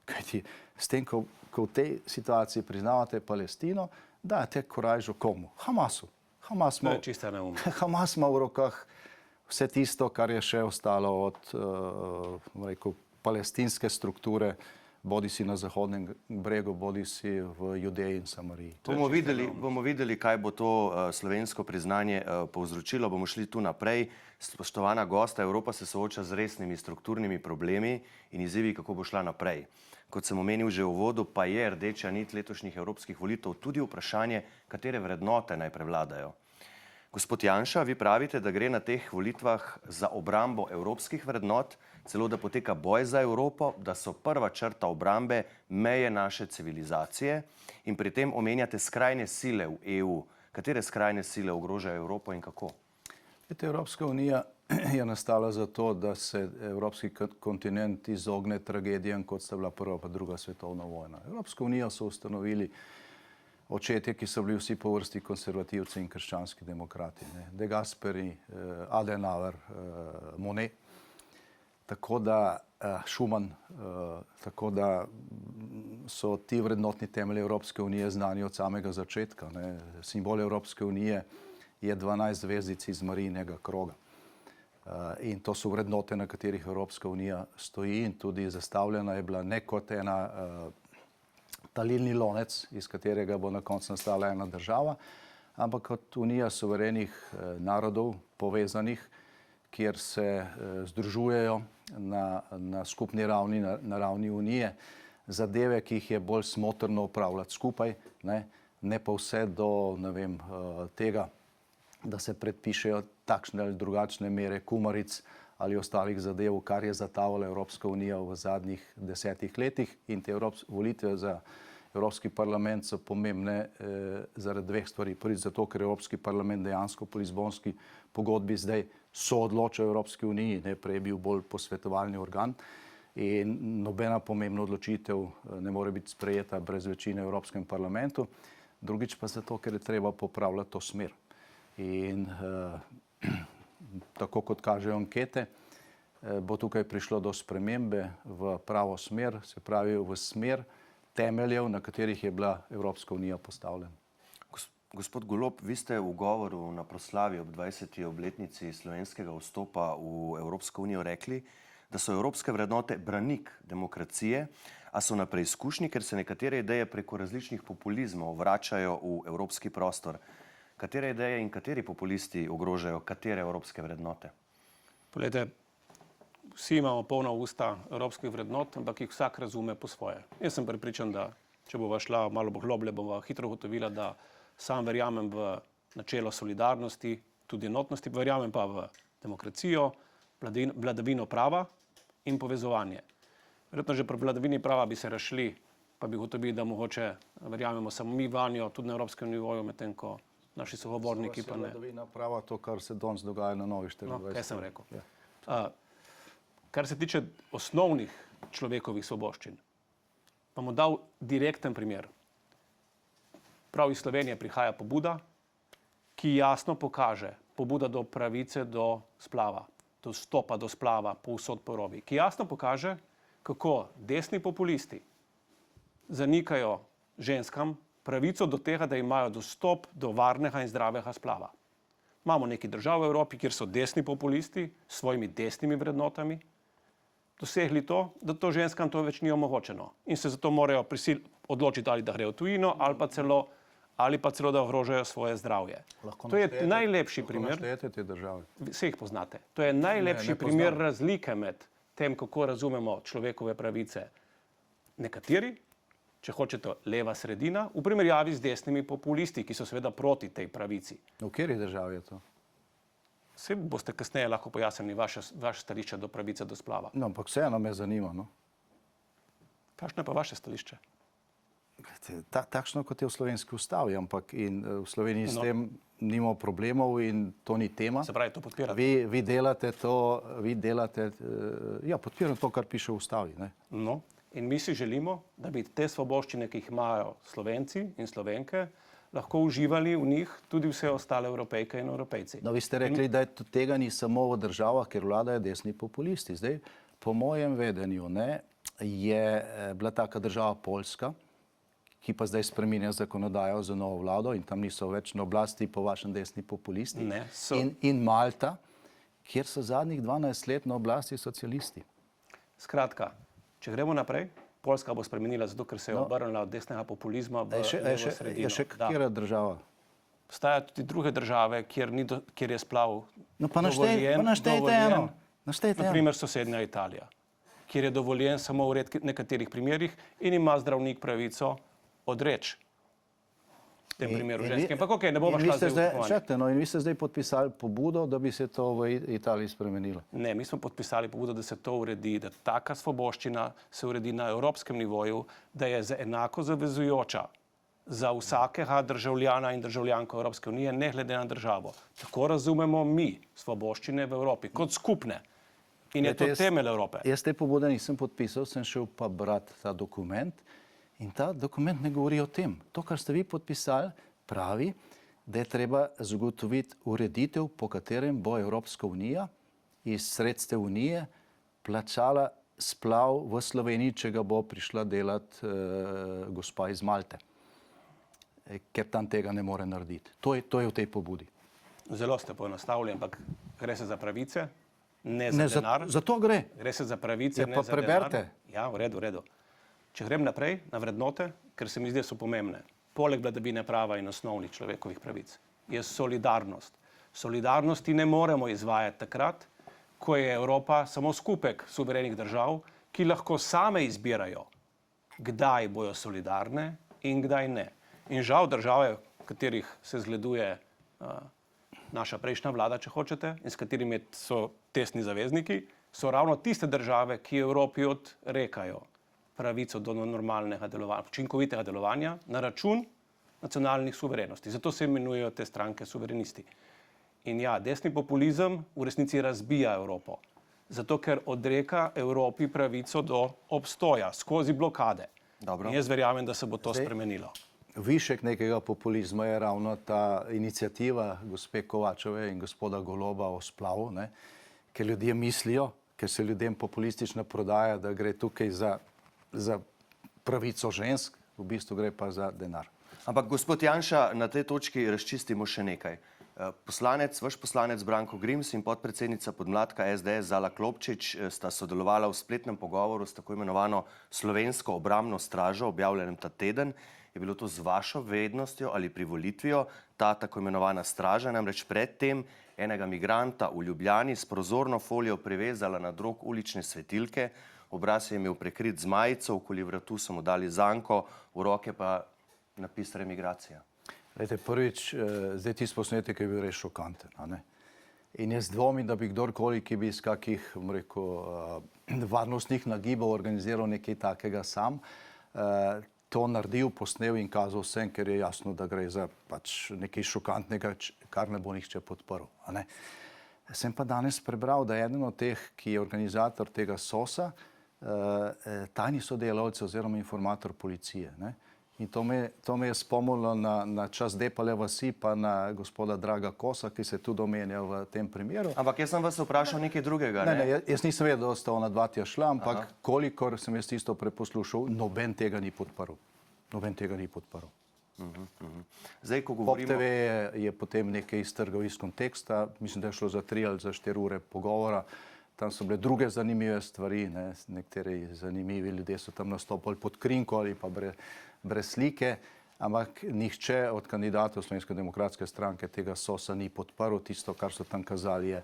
Kajti s tem, ko v tej situaciji priznavate Palestino, dajete korajžo komu? Hamasu. Hamas ima v rokah vse tisto, kar je še ostalo od palestinske strukture, bodi si na Zahodnem bregu, bodi si v Judeji in Samariji. Bomo videli, kaj bo to slovensko priznanje povzročilo. Bomo šli tu naprej. Spoštovana gosta, Evropa se sooča z resnimi strukturnimi problemi in izzivi, kako bo šla naprej. Kot sem omenil že v uvodu, pa je rdeča nit letošnjih evropskih volitev tudi vprašanje, katere vrednote naj prevladajo. Gospod Janša, vi pravite, da gre na teh volitvah za obrambo evropskih vrednot, celo da poteka boj za Evropo, da so prva črta obrambe meje naše civilizacije in pri tem omenjate skrajne sile v EU. Katere skrajne sile ogrožajo Evropo in kako? Evropska unija je nastala zato, da se evropski kontinent izogne tragedijam, kot sta bila prva pa druga svetovna vojna. Evropsko unijo so ustanovili očetje, ki so bili vsi po vrsti konservativci in krščanski demokrati. De Gasperi, Adenauer, Monnet, tako da Schuman, tako da so ti vrednotni temelji Evropske unije znani od samega začetka. Simbol Evropske unije je 12 zvezdic iz Marijinega kroga. In to so vrednote, na katerih Evropska unija stoji in tudi zastavljena je bila ne kot ena talilni lonec, iz katerega bo na koncu nastala ena država, ampak kot unija suverenih narodov, povezanih, kjer se združujejo na skupni ravni, na ravni unije, zadeve, ki jih je bolj smotrno upravljati skupaj, ne pa vse do tega, da se predpišejo takšne ali drugačne mere kumaric ali ostalih zadev, kar je zatavala Evropska unija v zadnjih 10 letih. In te volitve za Evropski parlament so pomembne zaradi dveh stvari. Prvič zato, ker Evropski parlament dejansko po Lizbonski pogodbi zdaj soodloča v Evropski uniji, prej je bil bolj posvetovalni organ in nobena pomembna odločitev ne more biti sprejeta brez večine v Evropskem parlamentu. Drugič pa zato, ker je treba popravljati to smer. In tako kot kažejo ankete, bo tukaj prišlo do spremembe v pravo smer, se pravi v smer temeljev, na katerih je bila Evropska unija postavljena. Gospod Golob, vi ste v govoru na proslavi ob 20. obletnici slovenskega vstopa v Evropsko unijo rekli, da so evropske vrednote branik demokracije, a so na preizkušnji, ker se nekatere ideje preko različnih populizmov vračajo v evropski prostor. Katere ideje in kateri populisti ogrožajo katere evropske vrednote? Poglejte, vsi imamo polna usta evropskih vrednot, ampak jih vsak razume po svoje. Jaz sem prepričan, da če bova šla malo bolj globlje, bova hitro ugotovila, da sam verjamem v načelo solidarnosti, tudi enotnosti, verjamem pa v demokracijo, vladavino prava in povezovanje. Verjetno že pri vladavini prava bi se razšli, pa bi ugotovili, da mogoče verjamemo samo mi vanjo, tudi na evropskem nivoju, medtem ko naši sogovorniki pa ne. Vladavina prava to, kar se danes dogaja na Novi 24. No, kaj sem rekel? Ja. Kar se tiče osnovnih človekovih svoboščin, pa bom dal direkten primer. Prav iz Slovenije prihaja pobuda, ki jasno pokaže, pobuda do pravice do splava, do vstopa do splava povsod po Evropi, ki jasno pokaže, kako desni populisti zanikajo ženskam pravico do tega, da imajo dostop do varnega in zdravega splava. Imamo neki države v Evropi, kjer so desni populisti s svojimi desnimi vrednotami dosegli to, da to ženskam to več ni omogočeno in se zato morajo odločiti, ali da grejo v tujino ali pa celo da ogrožajo svoje zdravje. To je najlepši primer. Lahko naštejete te države? Vse jih poznate. To je najlepši primer razlike med tem, kako razumemo človekove pravice. Nekateri, če hočete, leva sredina, v primerjavi z desnimi populisti, ki so seveda proti tej pravici. V kateri državi je to? Saj boste kasneje lahko pojasnili vaše stališče do pravice do splava. No, ampak vseeno me zanima, no. Kakšno je pa vaše stališče? Takšno, kot je v slovenski ustavi, ampak in v Sloveniji s tem nimamo problemov in to ni tema. Se pravi, to podpirate? Vi delate, ja, podpiram to, kar piše v ustavi, ne. No, in mi si želimo, da bi te svoboščine, ki jih imajo Slovenci in Slovenke, lahko uživali v njih tudi vse ostale Evropejke in Evropejci. No, vi ste rekli, da tega ni samo v državah, kjer vladajo desni populisti. Zdaj, po mojem vedenju, ne, je bila taka država Poljska, ki pa zdaj spreminja zakonodajo za novo vlado in tam niso več na oblasti po vašem desni populisti. Ne, in Malta, kjer so zadnjih 12 let na oblasti socialisti. Skratka, če gremo naprej, Poljska bo spremenila zato, ker se je obrnila od desnega populizma v levo sredino. Je še katera država? Obstajajo tudi druge države, kjer je splav No pa naštejte eno. Na primer sosednja Italija, kjer je dovoljen samo v nekaterih primerih in ima zdravnik pravico odreči v tem primeru ženske. Ampak okej, ne bomo šla zdaj v kupovanje. Čakajte, no in vi ste zdaj podpisali pobudo, da bi se to v Italiji spremenilo. Ne, mi smo podpisali pobudo, da se to uredi, da taka svoboščina se uredi na evropskem nivoju, da je enako zavezujoča za vsakega državljana in državljanko Evropske unije, ne glede na državo. Tako razumemo mi svoboščine v Evropi, kot skupne. In je to temelj Evrope. Jaz te pobude nisem podpisal, sem šel pa brati ta dokument in ta dokument ne govori o tem. To, kar ste vi podpisali, pravi, da je treba zagotoviti ureditev, po katerem bo Evropska unija iz sredstev unije plačala splav v Sloveniji, če ga bo prišla delati gospa iz Malte, ker tam tega ne more narediti. To je v tej pobudi. Zelo ste poenostavili, ampak gre se za pravice, ne za denar. Za to gre. Gre se za pravice, ne za preberite. Denar. Ja, v redu. Če grem naprej na vrednote, ker se mi zdi, so pomembne, poleg vladavine prava in osnovnih človekovih pravic, je solidarnost. Solidarnosti ne moremo izvajati takrat, ko je Evropa samo skupek suverenih držav, ki lahko same izbirajo, kdaj bojo solidarne in kdaj ne. In žal države, v katerih se zgleduje naša prejšnja vlada, če hočete, in s katerimi so tesni zavezniki, so ravno tiste države, ki Evropi odrekajo pravico do normalnega delovanja, učinkovitega delovanja na račun nacionalnih suverenosti. Zato se imenujejo te stranke suverenisti. In ja, desni populizem v resnici razbija Evropo. Zato, ker odreka Evropi pravico do obstoja skozi blokade. Dobro. In jaz verjamem, da se bo to spremenilo. Višek nekega populizma je ravno ta iniciativa gospe Kovačeve in gospoda Goloba o splavu, ne? Ker ljudje mislijo, ker se ljudem populistično prodaja, da gre tukaj za pravico žensk, v bistvu gre pa za denar. Ampak gospod Janša, na tej točki razčistimo še nekaj. Vaš poslanec Branko Grims in podpredsednica podmladka SDS Zala Klopčič sta sodelovala v spletnem pogovoru s tako imenovano Slovensko obrambno stražo, objavljenem ta teden. Je bilo to z vašo vednostjo ali privolitvijo? Ta tako imenovana straža namreč predtem enega migranta v Ljubljani s prozorno folijo privezala na drog ulične svetilke, obraz je imel prekrit z majico, okoli vratu so mu dali zanko, v roke pa napis remigracija. Lejte, prvič, zdaj tisti posnetek je bil res šokanten. In jaz dvomim, da bi kdorkoli, ki bi iz kakih varnostnih nagibov organiziral nekaj takega sam, to naredil, posnel in kazal vsem, ker je jasno, da gre za pač nekaj šokantnega, kar ne bo nihče podprl. Sem pa danes prebral, da je eden od teh, ki je organizator tega SOS-a, tajni sodelavci oziroma informator policije. In to me je spomnilo na čas Depale vasi pa na gospoda Draga Kosa, ki se tudi omenja v tem primeru. Ampak jaz sem vas vprašal nekaj drugega, ne? Ne, jaz nisem vedel, da sta ona dva tja šla, ampak kolikor sem jaz tisto preposlušal, noben tega ni podprl. Noben tega ni podprl. Zdaj, ko Pop govorimo... TV je potem nekaj iztrgal iz konteksta, mislim, da je šlo za 3 ali za 4 ure pogovora. Tam so bile druge zanimive stvari, nekateri zanimivi ljudje so tam nastopili pod krinko ali pa brez slike, ampak nihče od kandidatov Slovenske demokratske stranke tega SOS-a ni podprl. Tisto, kar so tam kazali, je,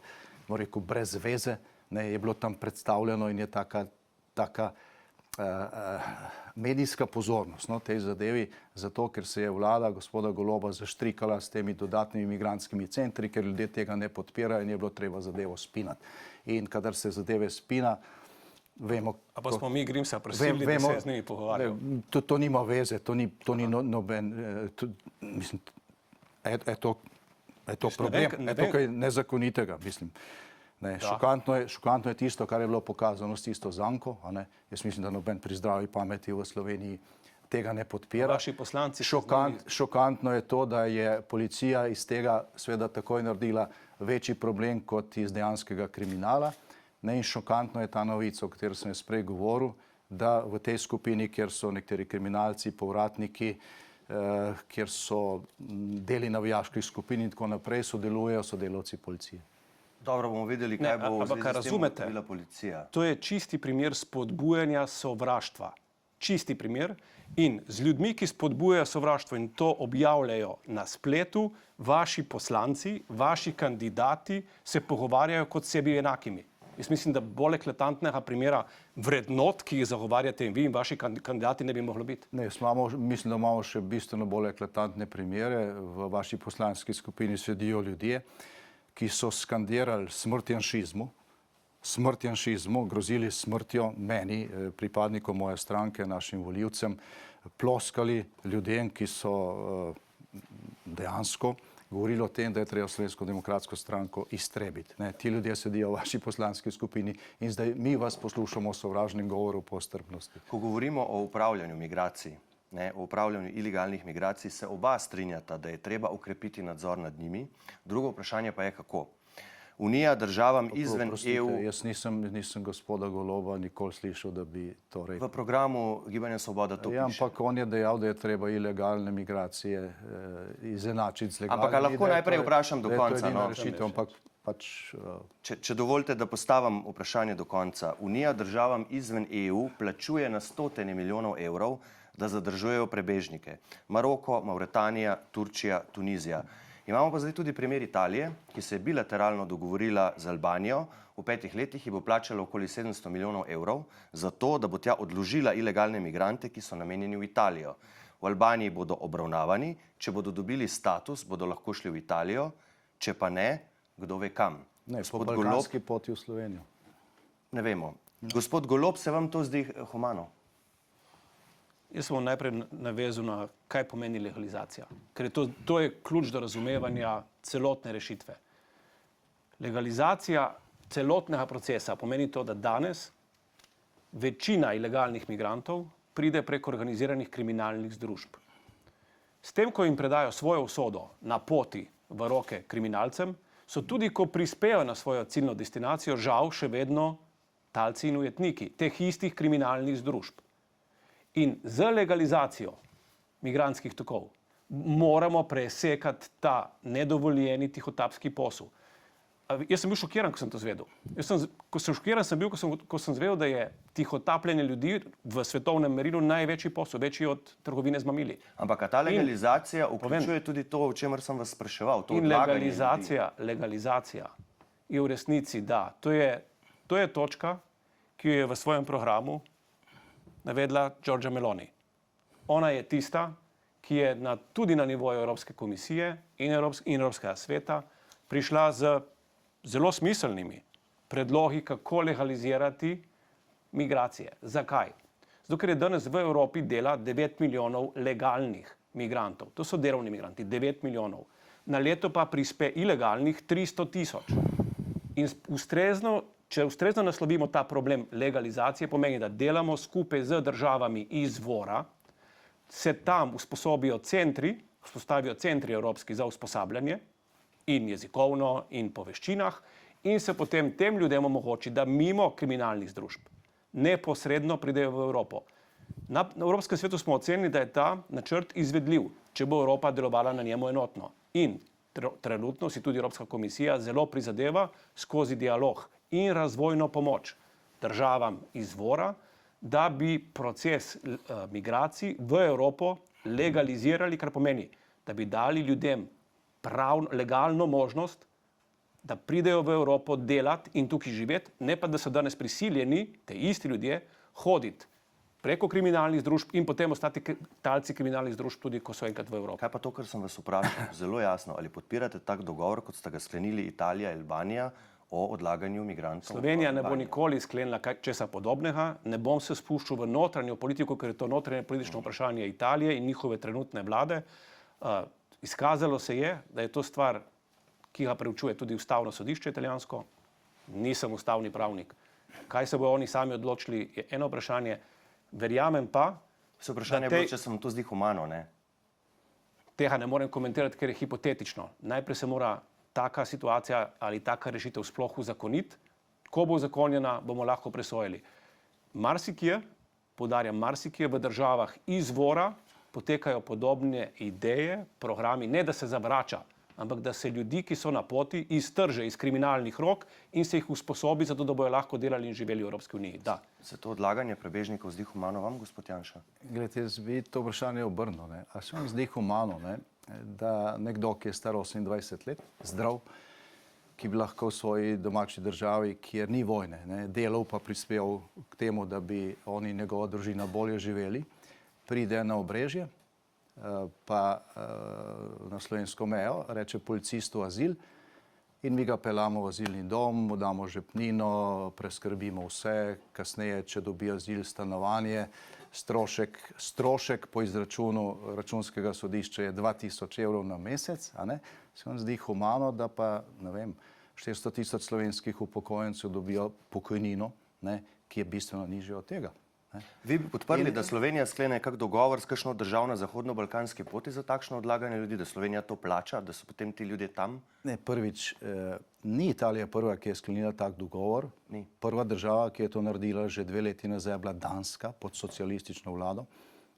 bom rekel, brez veze. Je bilo tam predstavljeno in je taka medijska pozornost tej zadevi, zato ker se je vlada gospoda Goloba zaštrikala s temi dodatnimi migrantskimi centri, ker ljudje tega ne podpirajo in je bilo treba zadevo spinati. In kadar se zadeve spina, vemo... A pa smo mi Grimsa prosili, da se z njimi pogovarjal? To nima veze, to ni noben... Mislim, je to problem, je to kaj nezakonitega, mislim. Šokantno je tisto, kar je bilo pokazano s tisto zanko. Jaz mislim, da noben pri zdravi pameti v Sloveniji tega ne podpira. Vaši poslanci... Šokantno je to, da je policija iz tega seveda takoj naredila večji problem kot iz dejanskega kriminala. In šokantno je ta novica, o kateri sem jaz prej govoril, da v tej skupini, kjer so nekateri kriminalci, povratniki, kjer so deli navijaških skupin in tako naprej, sodelujejo sodelavci policije. Dobro, bomo videli, kaj bo v zvezi s tem ugotovila policija. To je čisti primer spodbujanja sovraštva. Čisti primer. In z ljudmi, ki spodbujajo sovraštvo in to objavljajo na spletu, vaši poslanci, vaši kandidati se pogovarjajo kot sebi enakimi. Jaz mislim, da bolj eklatantnega primera vrednot, ki jih zagovarjate in vi in vaši kandidati, ne bi moglo biti. Ne, mislim, da imamo še bistveno bolj eklatantne primere. V vaši poslanski skupini sedijo ljudje, ki so skandirali smrt janšizmu, grozili smrtjo meni, pripadnikom moje stranke, našim volivcem, ploskali ljudem, ki so dejansko govorili o tem, da je treba Slovensko demokratsko stranko iztrebiti. Ti ljudje sedijo v vaši poslanski skupini in zdaj mi vas poslušamo o sovražnem govoru po strpnosti. Ko govorimo o upravljanju migracij, o upravljanju ilegalnih migracij, se oba strinjata, da je treba ukrepiti nadzor nad njimi. Drugo vprašanje pa je kako. Unija državam izven EU... Jaz nisem gospoda Goloba nikoli slišal, da bi to rekel. V programu Gibanja Svoboda to piše. Ampak on je dejal, da je treba ilegalne migracije izenačiti z legalnimi. Ampak lahko najprej vprašam do konca. Če dovolite, da postavim vprašanje do konca. Unija državam izven EU plačuje na stotine milijonov evrov, da zadržujejo prebežnike. Maroko, Mauretanija, Turčija, Tunizija. Imamo pa zdaj tudi primer Italije, ki se je bilateralno dogovorila z Albanijo. V 5 letih ji bo plačala okoli 700 milijonov evrov za to, da bo tja odložila ilegalne migrante, ki so namenjeni v Italijo. V Albaniji bodo obravnavani, če bodo dobili status, bodo lahko šli v Italijo, če pa ne, kdo ve kam. Ne, po balkanski poti v Slovenijo. Ne vemo. Gospod Golob, se vam to zdi humano? Jaz sem najprej navezal na, kaj pomeni legalizacija. Ker to je ključ do razumevanja celotne rešitve. Legalizacija celotnega procesa pomeni to, da danes večina ilegalnih migrantov pride preko organiziranih kriminalnih združb. S tem, ko jim predajo svojo usodo na poti v roke kriminalcem, so tudi, ko prispejo na svojo ciljno destinacijo, žal še vedno talci in ujetniki teh istih kriminalnih združb. In z legalizacijo migrantskih tokov moramo presekati ta nedovoljeni tihotapski posel. Jaz sem bil šokiran, ko sem to zvedel. Šokiran sem bil, ko sem zvedel, da je tihotapljenje ljudi v svetovnem merilu največji posel, večji od trgovine z mamili. Ampak ta legalizacija vključuje tudi to, o čemer sem vas spraševal. In legalizacija je v resnici, da, to je točka, ki jo je v svojem programu navedla Giorgia Meloni. Ona je tista, ki je tudi na nivoju Evropske komisije in Evropskega sveta prišla z zelo smiselnimi predlogi, kako legalizirati migracije. Zakaj? Zato, ker je danes v Evropi dela 9 milijonov legalnih migrantov. To so delovni migranti, 9 milijonov. Na leto pa prispe ilegalnih 300 tisoč. In če ustrezno naslovimo ta problem legalizacije, pomeni, da delamo skupaj z državami izvora, se tam vzpostavijo centri evropski za usposabljanje, in jezikovno, in po veščinah, in se potem tem ljudem omogoči, da mimo kriminalnih združb neposredno pridejo v Evropo. Na Evropskem svetu smo ocenili, da je ta načrt izvedljiv, če bo Evropa delovala na njemu enotno. In trenutno si tudi Evropska komisija zelo prizadeva skozi dialog in razvojno pomoč državam izvora, da bi proces migracij v Evropo legalizirali, kar pomeni, da bi dali ljudem legalno možnost, da pridejo v Evropo delati in tukaj živeti, ne pa da so danes prisiljeni, te isti ljudje, hoditi preko kriminalnih združb in potem ostati talci kriminalnih združb tudi, ko so enkrat v Evropi. Kaj pa to, kar sem vas vprašal, zelo jasno, ali podpirate tak dogovor, kot sta ga sklenili Italija in Albanija o odlaganju migrantov? Slovenija ne bo nikoli sklenila česa podobnega, ne bom se spuščal v notranjo politiko, ker je to notranje politično vprašanje Italije in njihove trenutne vlade. Izkazalo se je, da je to stvar, ki ga preučuje tudi ustavno sodišče italijansko. Nisem ustavni pravnik. Kaj se bodo oni sami odločili, je eno vprašanje. Verjamem pa, vprašanje je bilo, če se vam to zdi humano, ne? Tega ne morem komentirati, ker je hipotetično. Najprej se mora taka situacija ali taka rešitev sploh uzakoniti. Ko bo uzakonjena, bomo lahko presojali. Marsikje, poudarjam, marsikje v državah izvora potekajo podobne ideje, programi, ne da se zavrača, ampak da se ljudi, ki so na poti, iztrže iz kriminalnih rok in se jih usposobi za to, da bojo lahko delali in živeli v Evropski uniji. Da. Se to odlaganje prebežnikov zdi humano vam, gospod Janša? Glede, jaz bi to vprašanje obrnil. A se vam zdi humano, da nekdo, ki je star 28 let, zdrav, ki bi lahko v svoji domači državi, kjer ni vojne, delal pa prispeval k temu, da bi oni in njegova družina bolje živeli, pride na Obrežje, pa na slovensko mejo, reče policistu azil in mi ga peljamo v azilni dom, mu damo žepnino, preskrbimo vse, kasneje, če dobi azil, stanovanje, strošek po izračunu računskega sodišča je 2000 evrov na mesec, a ne? Se vam zdi humano, da pa, ne vem, 400 tisoč slovenskih upokojencev dobijo pokojnino, ki je bistveno nižja od tega. Vi bi podprli, da Slovenija sklene kak dogovor s kakšno državo na zahodno-balkanski poti za takšno odlaganje ljudi, da Slovenija to plača, da so potem ti ljudje tam? Ne, prvič, ni Italija prva, ki je sklenila tak dogovor. Ni. Prva država, ki je to naredila že 2 leti nazaj, je bila Danska pod socialistično vlado.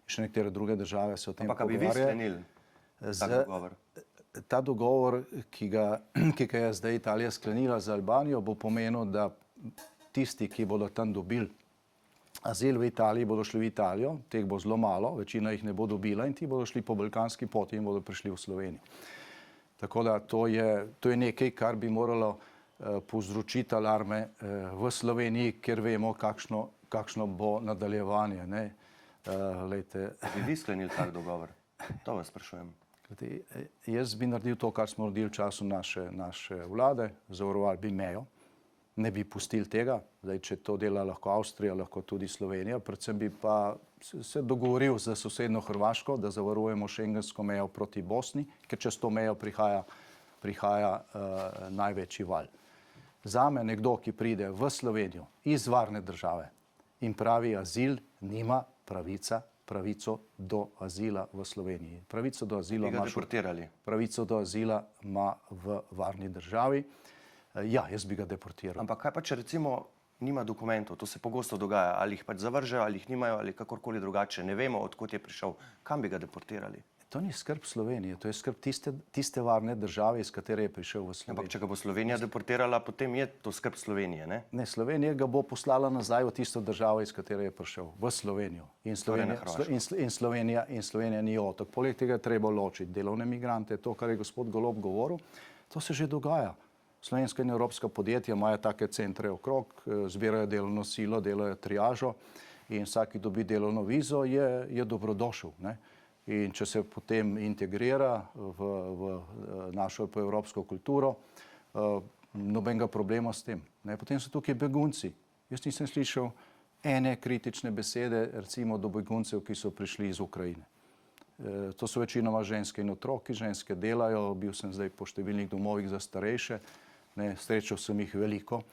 Še nekatere druge države se o tem pogovarjajo. Ampak bi vi sklenili tak dogovor? Ta dogovor, ki ga je zdaj Italija sklenila z Albanijo, bo pomenil, da tisti, ki bodo tam dobili azil v Italiji, bodo šli v Italijo, teh bo zelo malo, večina jih ne bo dobila in ti bodo šli po balkanski poti in bodo prišli v Slovenijo. Tako da to je nekaj, kar bi moralo povzročiti alarme v Sloveniji, ker vemo, kakšno bo nadaljevanje. Bi vi sklenili tak dogovor? To vas sprašujem. Jaz bi naredil to, kar smo naredili v času naše vlade, zavarovali bi mejo. Ne bi pustili tega, zdaj, če to dela lahko Avstrija, lahko tudi Slovenija, predvsem bi pa se dogovoril z sosednjo Hrvaško, da zavarujemo šengensko mejo proti Bosni, ker čez to mejo prihaja največji val. Zame nekdo, ki pride v Slovenijo iz varne države in pravi azil, nima pravico do azila v Sloveniji. Pravico do azila ima v varni državi. Ja, jaz bi ga deportiral. Ampak kaj pa, če recimo nima dokumentov. To se pogosto dogaja. Ali jih pač zavržejo, ali jih nimajo, ali kakorkoli drugače. Ne vemo, odkot je prišel. Kam bi ga deportirali? To ni skrb Slovenije, to je skrb tiste varne države, iz katere je prišel v Slovenijo. Ampak če ga bo Slovenija deportirala, potem je to skrb Slovenije, ne? Ne, Slovenija ga bo poslala nazaj v tisto državo, iz katere je prišel, v Slovenijo. In Slovenija ni otok. Poleg tega je treba ločiti delovne migrante, to, kar je gospod Golob govoril, to se že dogaja. Slovenska in evropska podjetja imajo take centre okrog, zbirajo delovno silo, delajo triažo in vsak, ki dobi delovno vizo, je dobrodošel, ne? In če se potem integrira v našo evropsko kulturo, nobenega problema s tem, ne? Potem so tukaj begunci. Jaz nisem slišal ene kritične besede, recimo do beguncev, ki so prišli iz Ukrajine. To so večinoma ženske in otroki, ženske delajo, bil sem zdaj po številnih domovih za starejše, ne, srečal sem jih veliko,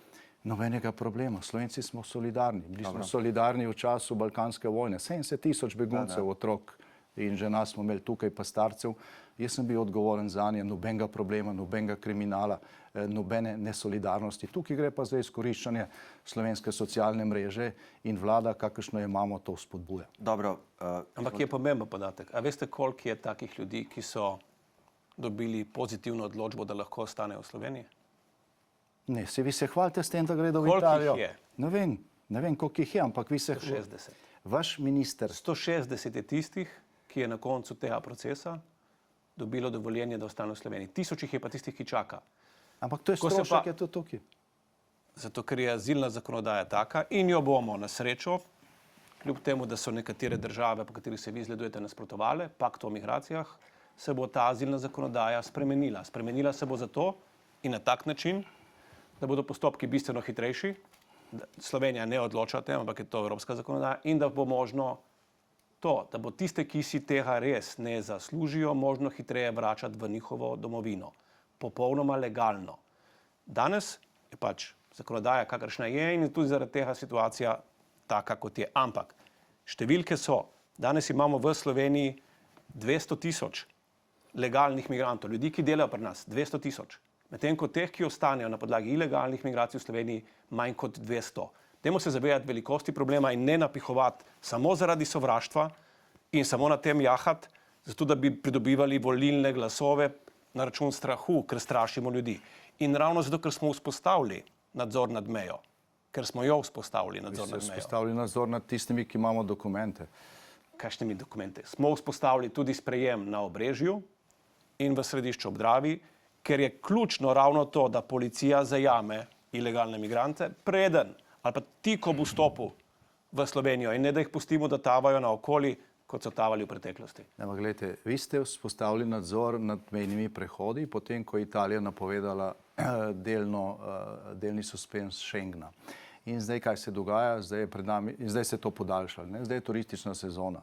nobenega problema. Slovenci smo solidarni. Bili smo solidarni v času Balkanske vojne. 70 000 beguncev, otrok in žena smo imeli tukaj, pa starcev. Jaz sem bil odgovoren za nje, nobenega problema, nobenega kriminala, nobene nesolidarnosti. Tukaj gre pa za izkoriščanje slovenske socialne mreže in vlada, kakršno je imamo, to spodbuja. Dobro. Ampak je pomemben podatek. A veste, koliko je takih ljudi, ki so dobili pozitivno odločbo, da lahko ostanejo v Sloveniji? Ne, se vi se hvalite s tem, da gredo v Koliko Italijo. jih je? Ne vem, koliko jih je, ampak vi se... 160. Vaš minister... 160 je tistih, ki je na koncu tega procesa dobilo dovoljenje, da ostane v Sloveniji. 1000 jih je pa tistih, ki čaka. Ampak to je strošek, je to tukaj. Zato, ker je azilna zakonodaja taka in jo bomo na srečo, kljub temu, da so nekatere države, po katerih se vi zgledujete, nasprotovale, pakt o migracijah, se bo ta azilna zakonodaja spremenila. Spremenila se bo zato in na tak način, da bodo postopki bistveno hitrejši, Slovenija ne odloča o tem, ampak je to evropska zakonodaja, in da bo možno to, da bo tiste, ki si tega res ne zaslužijo, možno hitreje vračati v njihovo domovino. Popolnoma legalno. Danes je pač zakonodaja, kakršna je, in je tudi zaradi tega situacija taka, kot je. Ampak številke so. Danes imamo v Sloveniji 200 000 legalnih migrantov, ljudi, ki delajo pri nas, 200 000. Medtem ko teh, ki ostanejo na podlagi ilegalnih migracij v Sloveniji, manj kot 200. Dajmo se zavedati velikosti problema in ne napihovati samo zaradi sovraštva in samo na tem jahati, zato da bi pridobivali volilne glasove na račun strahu, ker strašimo ljudi. In ravno zato, ker smo vzpostavili nadzor nad mejo, ker smo jo vzpostavili nadzor nad mejo. Vzpostavili nadzor nad tistimi, ki imamo dokumente. Kakšnimi dokumente? Smo vzpostavili tudi sprejem na Obrežju in v Središču ob Dravi, ker je ključno ravno to, da policija zajame ilegalne migrante, preden ali pa tik ob vstopu v Slovenijo in ne da jih pustimo, da tavajo naokoli, kot so tavali v preteklosti. Ampak gledajte, vi ste vzpostavili nadzor nad mejnimi prehodi, potem ko je Italija napovedala delni suspens Schengena. In zdaj kaj se dogaja? Zdaj je pred nami, in zdaj se je to podaljšalo, ne? Zdaj je turistična sezona.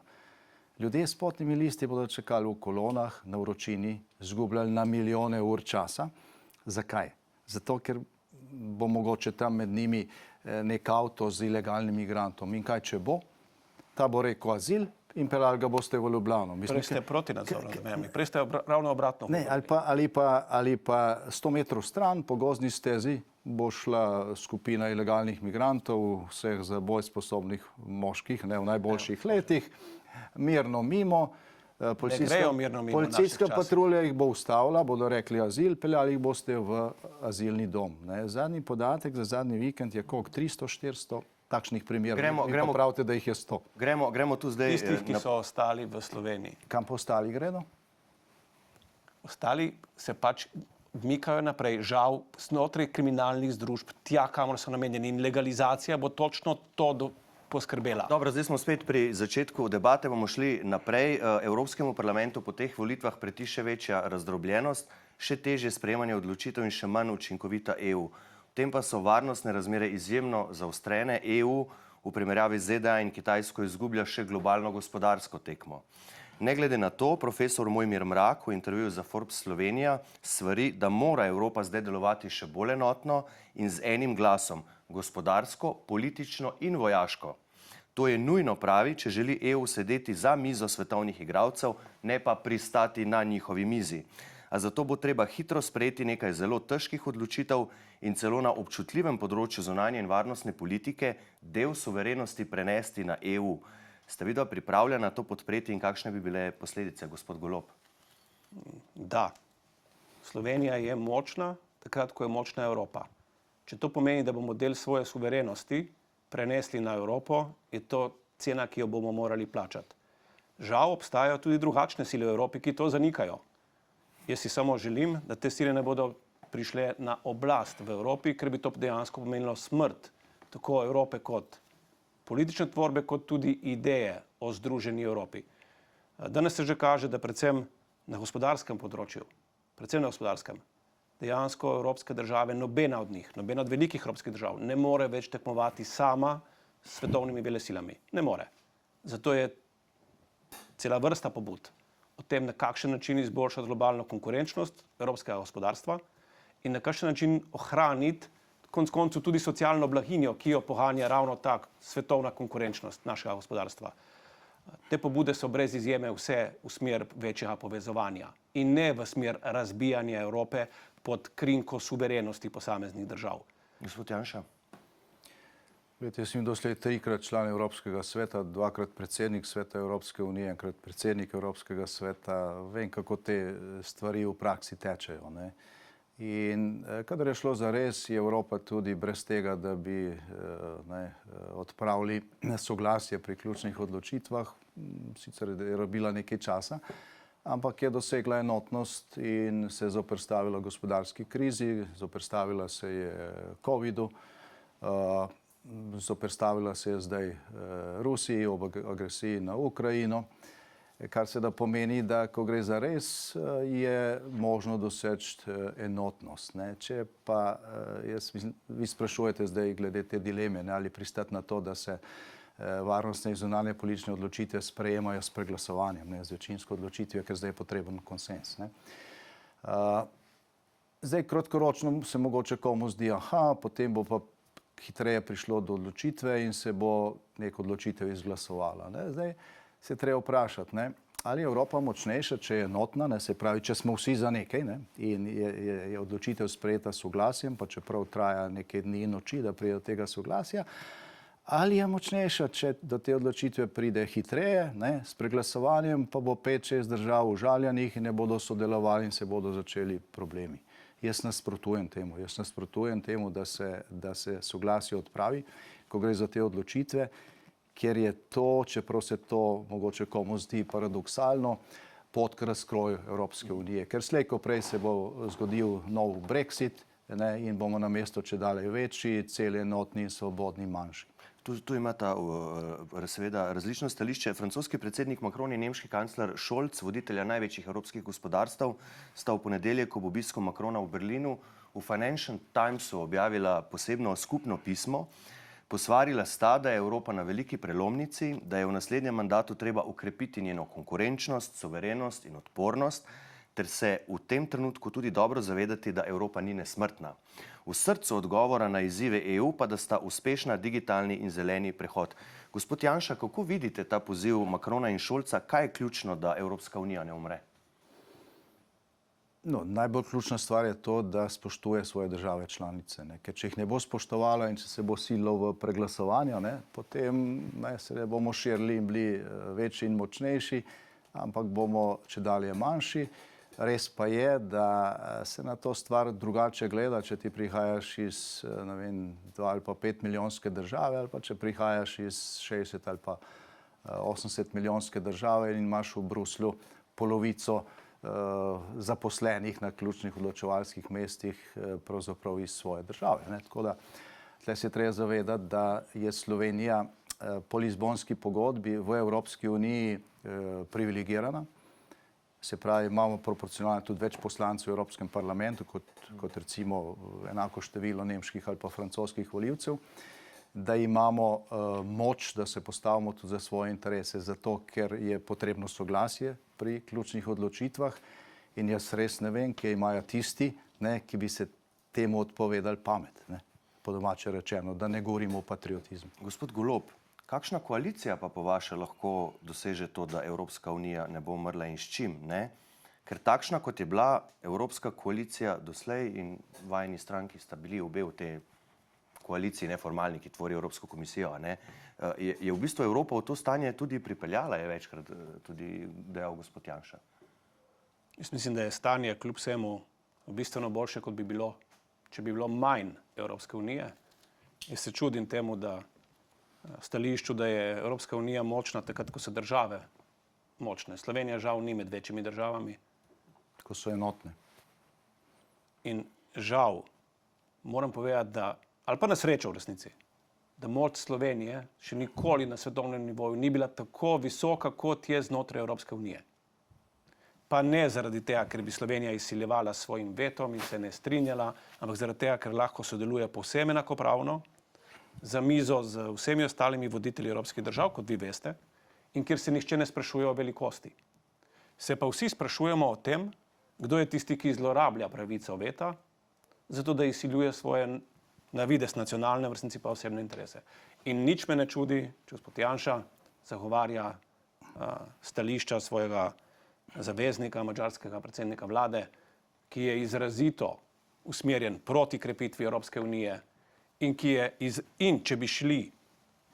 Ljudje s potnimi listi bodo čakali v kolonah, na vročini, zgubljali na milijone ur časa. Zakaj? Zato, ker bo mogoče tam med njimi nek avto z ilegalnim migrantom. In kaj če bo? Ta bo rekel azil in peljali ga boste v Ljubljano. Prej ste proti nadzoru nad mejami, prej ste ravno obratno. Ne, ali pa 100 metrov stran po gozdni stezi bo šla skupina ilegalnih migrantov, vseh za boj sposobnih moških, ne, v najboljših letih, mirno mimo. Policijska patrulja jih bo ustavila, bodo rekli azil, peljali jih boste v azilni dom. Ne. Zadnji podatek za zadnji vikend je koliko? 300-400 takšnih primerov. Vi pa pravite, da jih je 100. Gremo tu zdaj... Tistih, ki so ostali v Sloveniji. Kam pa ostali gredo? Ostali se pač vmikajo naprej, žal, znotraj kriminalnih združb, tja, kamor so namenjeni, in legalizacija bo točno to poskrbela. Dobro, zdaj smo spet pri začetku debate, bomo šli naprej. Evropskemu parlamentu po teh volitvah preti še večja razdrobljenost, še težje sprejemanje odločitev in še manj učinkovita EU. V tem pa so varnostne razmere izjemno zaostrene. EU v primerjavi z ZDA in Kitajsko izgublja še globalno gospodarsko tekmo. Ne glede na to, profesor Mojmir Mrak v intervjuju za Forbes Slovenija svari, da mora Evropa zdaj delovati še bolj enotno in z enim glasom, gospodarsko, politično in vojaško. To je nujno, pravi, če želi EU sedeti za mizo svetovnih igralcev, ne pa pristati na njihovi mizi. a zato bo treba hitro sprejeti nekaj zelo težkih odločitev in celo na občutljivem področju zunanje in varnostne politike del suverenosti prenesti na EU. Ste vidva pripravljena to podpreti in kakšne bi bile posledice, gospod Golob? Da, Slovenija je močna, takrat, ko je močna Evropa. Če to pomeni, da bomo del svoje suverenosti prenesli na Evropo, je to cena, ki jo bomo morali plačati. Žal obstajajo tudi drugačne sile v Evropi, ki to zanikajo. Jaz si samo želim, da te sile ne bodo prišle na oblast v Evropi, ker bi to dejansko pomenilo smrt tako Evrope kot politične tvorbe, kot tudi ideje o združeni Evropi. Danes se že kaže, da predvsem na gospodarskem področju, dejansko evropske države, nobena od njih, nobena od velikih evropskih držav ne more več tekmovati sama s svetovnimi velesilami. Ne more. Zato je cela vrsta pobud o tem, na kakšen način izboljšati globalno konkurenčnost evropskega gospodarstva in na kakšen način ohraniti konec koncev tudi socialno blaginjo, ki jo poganja ravno tak svetovna konkurenčnost našega gospodarstva. Te pobude so brez izjeme vse v smer večjega povezovanja in ne v smer razbijanja Evrope pod krinko suverenosti posameznih držav. Gospod Janša. Jaz sem doslej 3-krat član Evropskega sveta, 2-krat predsednik Sveta Evropske unije, enkrat predsednik Evropskega sveta. Vem, kako te stvari v praksi tečejo, ne. In kadar je šlo za res, je Evropa tudi brez tega, da bi odpravili soglasje pri ključnih odločitvah, sicer je rabila nekaj časa, ampak je dosegla enotnost in se zoperstavila gospodarski krizi, zoperstavila se je covidu, zoperstavila se je zdaj Rusiji ob agresiji na Ukrajino, kar se da pomeni, da ko gre za res, je možno doseči enotnost. Ne. Če pa, vi sprašujete zdaj glede te dileme, ne, ali pristati na to, da se varnostne in zunanje politične odločitve sprejemajo s preglasovanjem, ne, z večinsko odločitvijo, ker zdaj je potreben konsens. Ne. Zdaj, kratkoročno se mogoče komu zdi, potem bo pa hitreje prišlo do odločitve in se bo neka odločitev izglasovala. Ne. Zdaj se treba vprašati, ne, ali je Evropa močnejša, če je enotna, ne, se pravi, če smo vsi za nekaj, ne, in je odločitev sprejeta s soglasjem, pa čeprav traja nekaj dni in noči, da pride do tega soglasja, ali je močnejša, če do te odločitve pride hitreje, ne, s preglasovanjem, pa bo 5-6 držav užaljenih in ne bodo sodelovali in se bodo začeli problemi. Jaz nasprotujem temu, da se soglasje odpravi, ko gre za te odločitve, ker je to, čeprav se to mogoče komu zdi paradoksalno, pot k razkroju Evropske unije. Ker slej ko prej se bo zgodil nov Brexit, ne, in bomo namesto čedalje večji, celi enotni in svobodni manjši. Tu imata seveda različno stališče. Francoski predsednik Macron in nemški kancler Scholz, voditelja največjih evropskih gospodarstev, sta v ponedeljek ob obisku Macrona v Berlinu v Financial Timesu objavila posebno skupno pismo. Posvarila sta, da je Evropa na veliki prelomnici, da je v naslednjem mandatu treba ukrepiti njeno konkurenčnost, suverenost in odpornost, ter se v tem trenutku tudi dobro zavedati, da Evropa ni nesmrtna. V srcu odgovora na izzive EU pa, da sta uspešna digitalni in zeleni prehod. Gospod Janša, kako vidite ta poziv Macrona in Scholza, kaj je ključno, da Evropska unija ne umre? No, najbolj ključna stvar je to, da spoštuje svoje države članice, ne. Ker če jih ne bo spoštovala in če se bo sililo v preglasovanja, ne, potem se ne bomo širili in bili večji in močnejši, ampak bomo čedalje manjši. Res pa je, da se na to stvar drugače gleda, če ti prihajaš iz 2 ali pa 5 milijonske države, ali pa če prihajaš iz 60 ali pa 80 milijonske države in imaš v Bruslju polovico zaposlenih na ključnih odločevalskih mestih pravzaprav iz svoje države. Ne. Tako da tle se treba zavedati, da je Slovenija po Lizbonski pogodbi v Evropski uniji privilegirana. Se pravi, imamo proporcionalno tudi več poslancev v Evropskem parlamentu, kot recimo enako število nemških ali pa francoskih volivcev, da imamo moč, da se postavimo tudi za svoje interese, zato ker je potrebno soglasje pri ključnih odločitvah in jaz res ne vem, kje imajo tisti, ne, ki bi se temu odpovedali pamet, ne, po domače rečeno, da ne govorimo o patriotizmu. Gospod Golob, kakšna koalicija pa po vaše lahko doseže to, da Evropska unija ne bo umrla in s čim, ne? Ker takšna, kot je bila Evropska koalicija doslej in vajni stranki sta bili obe v tej koaliciji neformalni, ki tvori Evropsko komisijo, ne, je v bistvu Evropa v to stanje tudi pripeljala, je večkrat tudi dejal gospod Janša. Jaz mislim, da je stanje kljub vsemu bistveno boljše, kot bi bilo, če bi bilo manj Evropske unije. Jaz se čudim temu, da stališču, da je Evropska unija močna takrat, ko so države močne. Slovenija žal ni med večjimi državami. Ko so enotne. In žal, moram povedati, da, ali pa na srečo v resnici, da moč Slovenije še nikoli na svetovnem nivoju ni bila tako visoka, kot je znotraj Evropske unije. Pa ne zaradi tega, ker bi Slovenija izsiljevala s svojim vetom in se ne strinjala, ampak zaradi tega, ker lahko sodeluje povsem enakopravno za mizo z vsemi ostalimi voditelji evropskih držav, kot vi veste, in kjer se nihče ne sprašuje o velikosti. Se pa vsi sprašujemo o tem, kdo je tisti, ki zlorablja pravico veta, zato da izsiljuje svoje na vides nacionalne, v resnici pa osebne interese. In nič me ne čudi, če gospod Janša zagovarja stališča svojega zaveznika, madžarskega predsednika vlade, ki je izrazito usmerjen proti krepitvi Evropske unije in če bi šli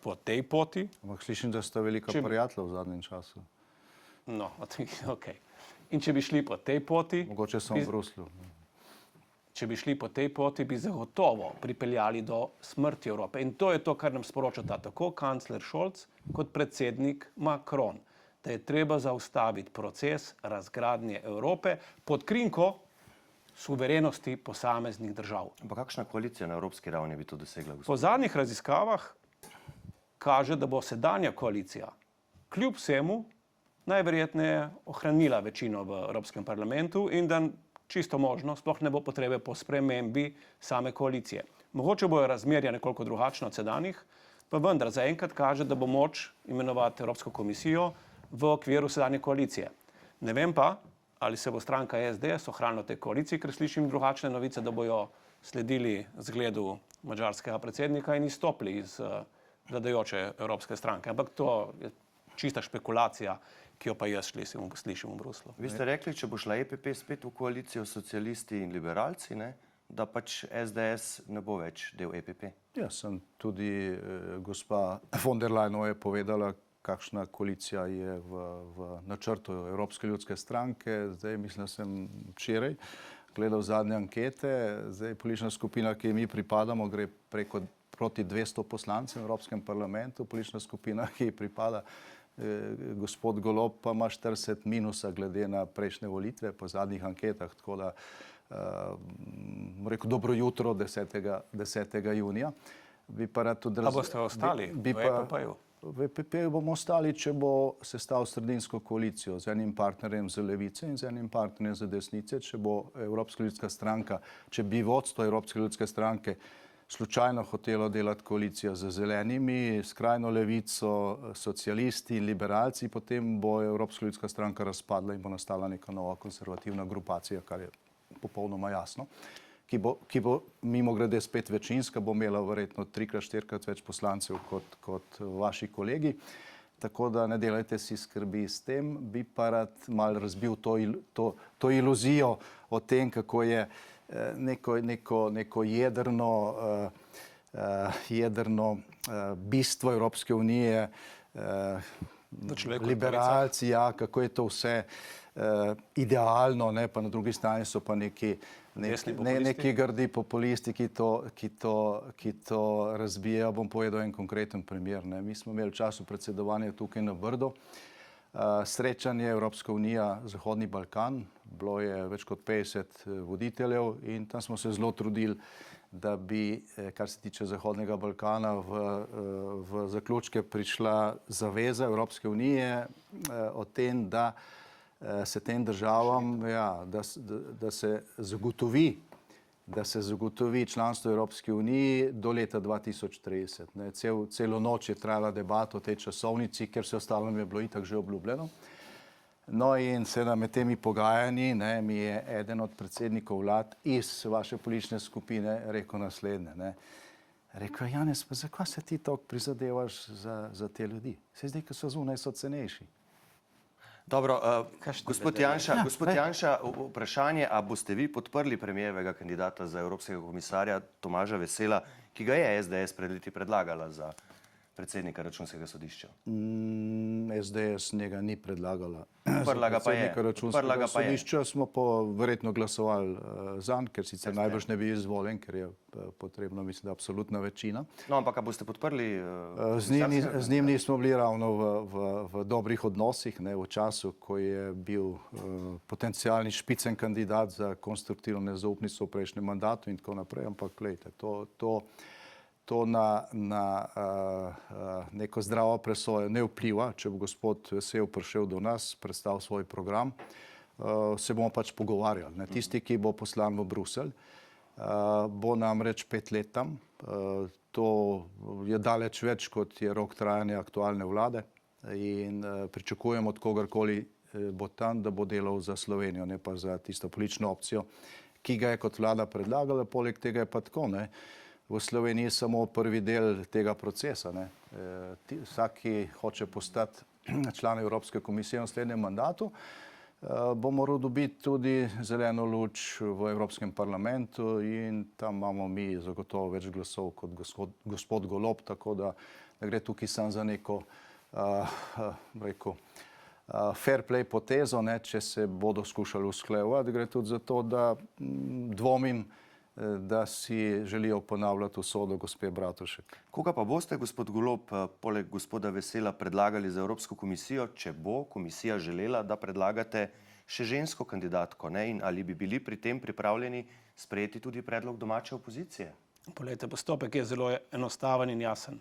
po tej poti. Ampak slišim, da sta velika prijatelja v zadnjem času. No, ok. In če bi šli po tej poti... Mogoče sem v Bruslju. Če bi šli po tej poti, bi zagotovo pripeljali do smrti Evrope. In to je to, kar nam sporočata tako kancler Scholz kot predsednik Macron, da je treba zaustaviti proces razgradnje Evrope pod krinko suverenosti posameznih držav. Ampak kakšna koalicija na evropski ravni bi to dosegla? Po zadnjih raziskavah kaže, da bo sedanja koalicija kljub vsemu najverjetneje ohranila večino v Evropskem parlamentu in da čisto možno sploh ne bo potrebe po spremembi same koalicije. Mogoče bojo razmerja nekoliko drugačna od sedanjih, pa vendar zaenkrat kaže, da bo moč imenovati Evropsko komisijo v okviru sedanje koalicije. Ne vem pa, ali se bo stranka SDS ohranila v tej koaliciji, ker slišim drugačne novice, da bojo sledili zgledu madžarskega predsednika in izstopili iz vladajoče evropske stranke. Ampak to je čista špekulacija, ki jo pa jaz slišim v Bruslu. Vi ste rekli, če bo šla EPP spet v koalicijo socialisti in liberalci, ne, da pač SDS ne bo več del EPP. Ja, sem tudi gospa von der Leyenova je povedala, kakšna koalicija je v načrtu Evropske ljudske stranke. Zdaj, mislim, da sem včeraj gledal zadnje ankete. Zdaj, politična skupina, ki mi pripadamo, gre proti 200 poslancem v Evropskem parlamentu. Politična skupina, ki pripada gospod Golob, pa ima 40 minusa glede na prejšnje volitve po zadnjih anketah. Tako da, rekel, dobro jutro 10. junija. Bi pa rad tudi... A boste ostali v EPP-ju? V EPP-ju bomo ostali, če bo sestal sredinsko koalicijo z enim partnerjem za levice in z enim partnerjem za desnice. Če bo Evropska ljudska stranka, če bi vodstvo Evropske ljudske stranke slučajno hotelo delati koalicijo z zelenimi, skrajno levico, socialisti in liberalci, potem bo Evropska ljudska stranka razpadla in bo nastala neka nova konservativna grupacija, kar je popolnoma jasno, ki bo mimogrede spet večinska, bo imela verjetno 3-4krat več poslancev kot vaši kolegi. Tako da ne delajte si skrbi s tem. Bi pa rad malo razbil to iluzijo o tem, kako je neko jedrno bistvo Evropske unije, liberalci, ja, kako je to vse idealno, ne, pa na drugi strani so pa neki grdi populisti, ki to razbijajo. Bom povedal en konkreten primer. Mi smo imeli v času predsedovanja tukaj na Brdu srečanje Evropska unija, Zahodni Balkan. Bilo je več kot 50 voditeljev in tam smo se zelo trudili, da bi, kar se tiče Zahodnega Balkana, v zaključke prišla zaveza Evropske unije o tem, da se tem državam, ja, da se zagotovi članstvo Evropske unije do leta 2030. Celo noč je trajala debata o tej časovnici, ker vse ostalo mi je bilo itak že obljubljeno. No in seveda med temi pogajanji mi je eden od predsednikov vlad iz vaše politične skupine rekel naslednje. Rekel je: Janez, pa zakaj se ti toliko prizadevaš za te ljudi? Saj zdaj, ko so zunaj, so cenejši. Dobro, gospod Janša, vprašanje, a boste vi podprli premijevega kandidata za evropskega komisarja Tomaža Vesela, ki ga je SDS pred leti predlagala za predsednika Računskega sodišča? SDS njega ni predlagala. Podprla ga pa je. Računskega sodišča smo pa verjetno glasovali zanj, ker sicer najbrž ne bi izvoljen, ker je potrebno, mislim, da absolutna večina. No, ampak a boste podprli? Z njim nismo bili ravno v dobrih odnosih, ne, v času, ko je bil potencialni špicen kandidat za konstruktivno nezaupnico v prejšnjem mandatu in tako naprej, ampak gledajte, to na neko zdravo presojo ne vpliva. Če bo gospod Vesel prišel do nas, predstavil svoj program, se bomo pač pogovarjali. Tisti, ki bo poslan v Bruselj, bo namreč 5 let tam. To je daleč več, kot je rok trajanja aktualne vlade in pričakujem od kogarkoli bo tam, da bo delal za Slovenijo, ne pa za tisto politično opcijo, ki ga je kot vlada predlagala. Poleg tega je pa tako, ne. V Sloveniji je samo prvi del tega procesa. Vsak, ki hoče postati član Evropske komisije v naslednjem mandatu, bo moral dobiti tudi zeleno luč v Evropskem parlamentu in tam imamo mi zagotovo več glasov kot gospod Golob, tako da gre tukaj samo za neko fair play potezo, če se bodo skušali usklajevati. Gre tudi za to, da dvomim, da si želijo ponavljati usodo gospe Bratušek. Koga pa boste, gospod Golob, poleg gospoda Vesela predlagali za Evropsko komisijo, če bo komisija želela, da predlagate še žensko kandidatko, ne? In ali bi bili pri tem pripravljeni sprejeti tudi predlog domače opozicije? Poglejte, postopek je zelo enostaven in jasen.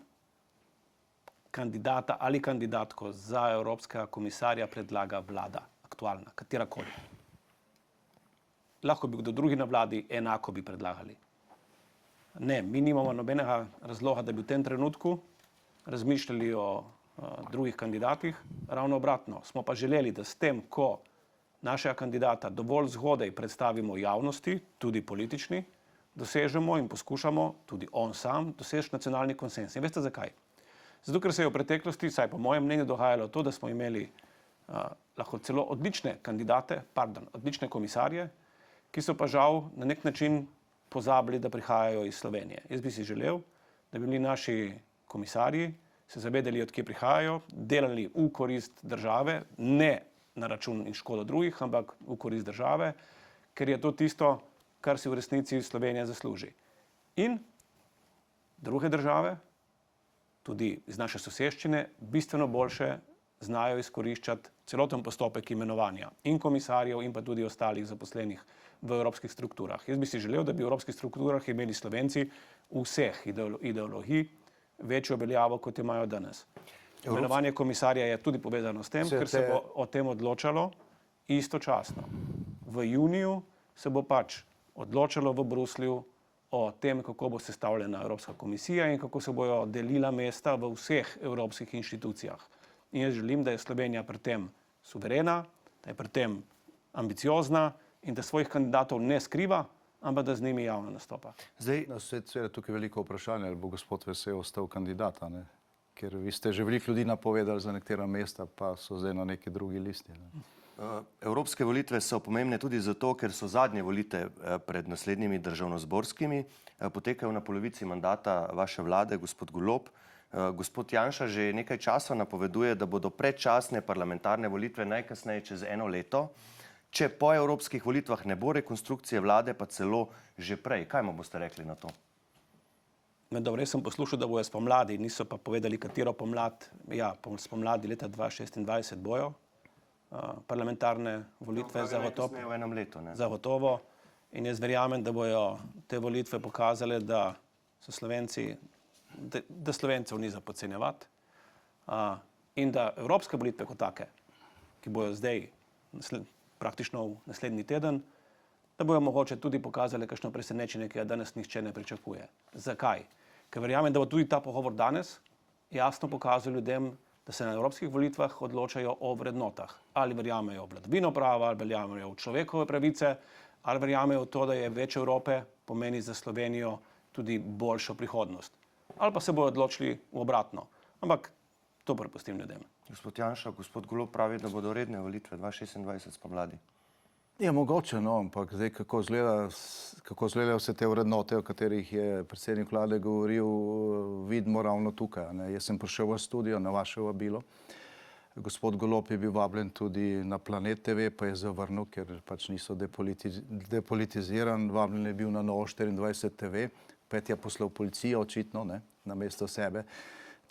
Kandidata ali kandidatko za evropskega komisarja predlaga vlada, aktualna, katerakoli. Lahko bi kdo drugi na vladi, enako bi predlagali. Ne, mi nimamo nobenega razloga, da bi v tem trenutku razmišljali o drugih kandidatih. Ravno obratno, smo pa želeli, da s tem, ko našega kandidata dovolj zgodaj predstavimo javnosti, tudi politični, dosežemo in poskušamo, tudi on sam, doseči nacionalni konsens. In veste zakaj? Zato, ker se je v preteklosti, saj po mojem mnenju, dogajalo to, da smo imeli lahko celo odlične komisarje, ki so pa žal na nek način pozabili, da prihajajo iz Slovenije. Jaz bi si želel, da bi bili naši komisarji se zavedali, od kje prihajajo, delali v korist države, ne na račun in škodo drugih, ampak v korist države, ker je to tisto, kar si v resnici Slovenija zasluži. In druge države, tudi iz naše soseščine, bistveno boljše znajo izkoriščati celoten postopek imenovanja in komisarjev in pa tudi ostalih zaposlenih v evropskih strukturah. Jaz bi si želel, da bi v evropskih strukturah imeli Slovenci vseh ideologij večjo veljavo, kot imajo danes. Imenovanje komisarja je tudi povezano s tem, ker se bo o tem odločalo istočasno. V juniju se bo pač odločalo v Bruslju o tem, kako bo sestavljena Evropska komisija in kako se bojo delila mesta v vseh evropskih inštitucijah. In jaz želim, da je Slovenija pri tem suverena, da je pri tem ambiciozna in da svojih kandidatov ne skriva, ampak da z njimi javno nastopa. Zdaj, tukaj je veliko vprašanje, ali bo gospod Vesel ostal kandidata, ne? Ker vi ste že veliko ljudi napovedali za nekatera mesta, pa so zdaj na neki drugi listi. Evropske volitve so pomembne tudi zato, ker so zadnje volitve pred naslednjimi državnozborskimi, potekajo na polovici mandata vaše vlade, gospod Golob. Gospod Janša že nekaj časa napoveduje, da bodo predčasne parlamentarne volitve najkasneje čez 1 leto. Če po evropskih volitvah ne bo rekonstrukcije vlade, pa celo že prej. Kaj mu boste rekli na to? Dobro, jaz sem poslušal, da bojo spomladi, niso pa povedali, katero pomlad. Ja, spomladi leta 2026 bojo parlamentarne volitve v enem letu, ne? Zagotovo. In jaz verjamem, da bojo te volitve pokazale, da so Slovenci, da Slovencev ni za podcenjevati in da evropske volitve kot take, ki bojo zdaj praktično v naslednji teden, da bojo mogoče tudi pokazali kakšno presenečenje, ki ga danes nihče ne pričakuje. Zakaj? Ker verjamem, da bo tudi ta pogovor danes jasno pokazal ljudem, da se na evropskih volitvah odločajo o vrednotah. Ali verjamejo v vladavino prava, ali verjamejo v človekove pravice, ali verjamejo v to, da je več Evrope pomeni za Slovenijo tudi boljšo prihodnost. Ali pa se bodo odločili v obratno. Ampak To prepustim ljudem. Gospod Janša, gospod Golob pravi, da bodo redne volitve 2026 spomladi. Je mogoče, no, ampak zdaj kako izgledajo vse te vrednote, o katerih je predsednik vlade govoril, vidimo ravno tukaj. Ne. Jaz sem prišel v studio na vaše vabilo. Gospod Golob je bil vabljen tudi na Planet TV, pa je zavrnil, ker pač niso depolitiziran. Vabljen je bil na Novo 24 TV, pet je poslal policijo očitno, ne, namesto sebe.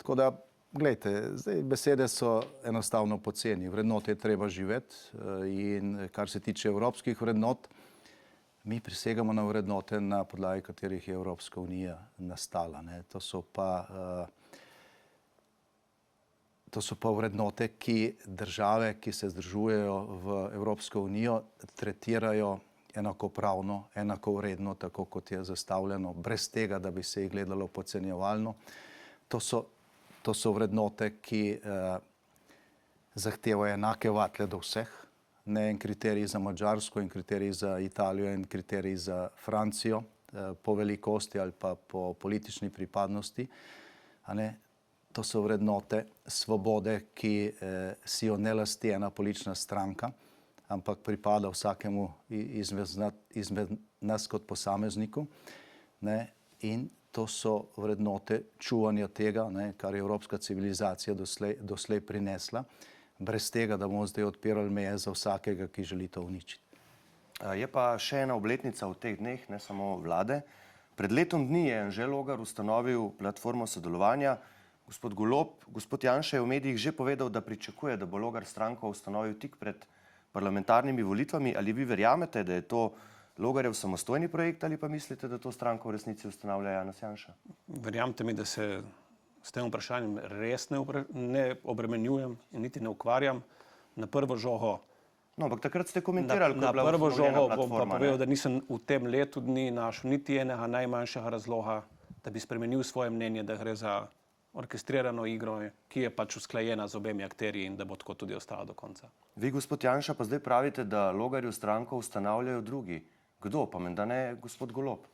Tako da, glejte, zdaj besede so enostavno poceni. Vrednote je treba živeti in kar se tiče evropskih vrednot, mi prisegamo na vrednote, na podlagi katerih je Evropska unija nastala. Ne. To so pa vrednote, ki države, ki se združujejo v Evropsko unijo, tretirajo enakopravno, enakovredno, tako kot je zastavljeno, brez tega, da bi se jih gledalo podcenjevalno. To so vrednote, ki zahtevajo enake vatle do vseh, ne en kriterij za Madžarsko in kriterij za Italijo in kriterij za Francijo po velikosti ali pa po politični pripadnosti. To so vrednote svobode, ki si jo ne lasti ena politična stranka, ampak pripada vsakemu izmed nas kot posamezniku. In to so vrednote čuvanja tega, kar je evropska civilizacija doslej prinesla, brez tega, da bomo zdaj odpirali meje za vsakega, ki želi to uničiti. Je pa še ena obletnica v teh dneh, ne samo vlade. Pred letom dni je Anže Logar ustanovil platformo sodelovanja. Gospod Golob, gospod Janša je v medijih že povedal, da pričakuje, da bo Logar stranko ustanovil tik pred parlamentarnimi volitvami. Ali vi verjamete, da je to Logarjev samostojni projekt ali pa mislite, da to stranko v resnici ustanavlja Janez Janša? Verjamete mi, da se s tem vprašanjem res ne obremenjujem in niti ne ukvarjam. Na prvo žogo No, ampak takrat ste komentirali, na prvo žogo bom pa povedal, da nisem v tem letu dni našel niti enega najmanjšega razloga, da bi spremenil svoje mnenje, da gre za orkestrirano igro, ki je pač usklajena z obemi akterji in da bo tako tudi ostala do konca. Vi, gospod Janša, pa zdaj pravite, da Logarjev stranko ustanavljajo drugi. Kdo? Pa menda ne gospod Golob?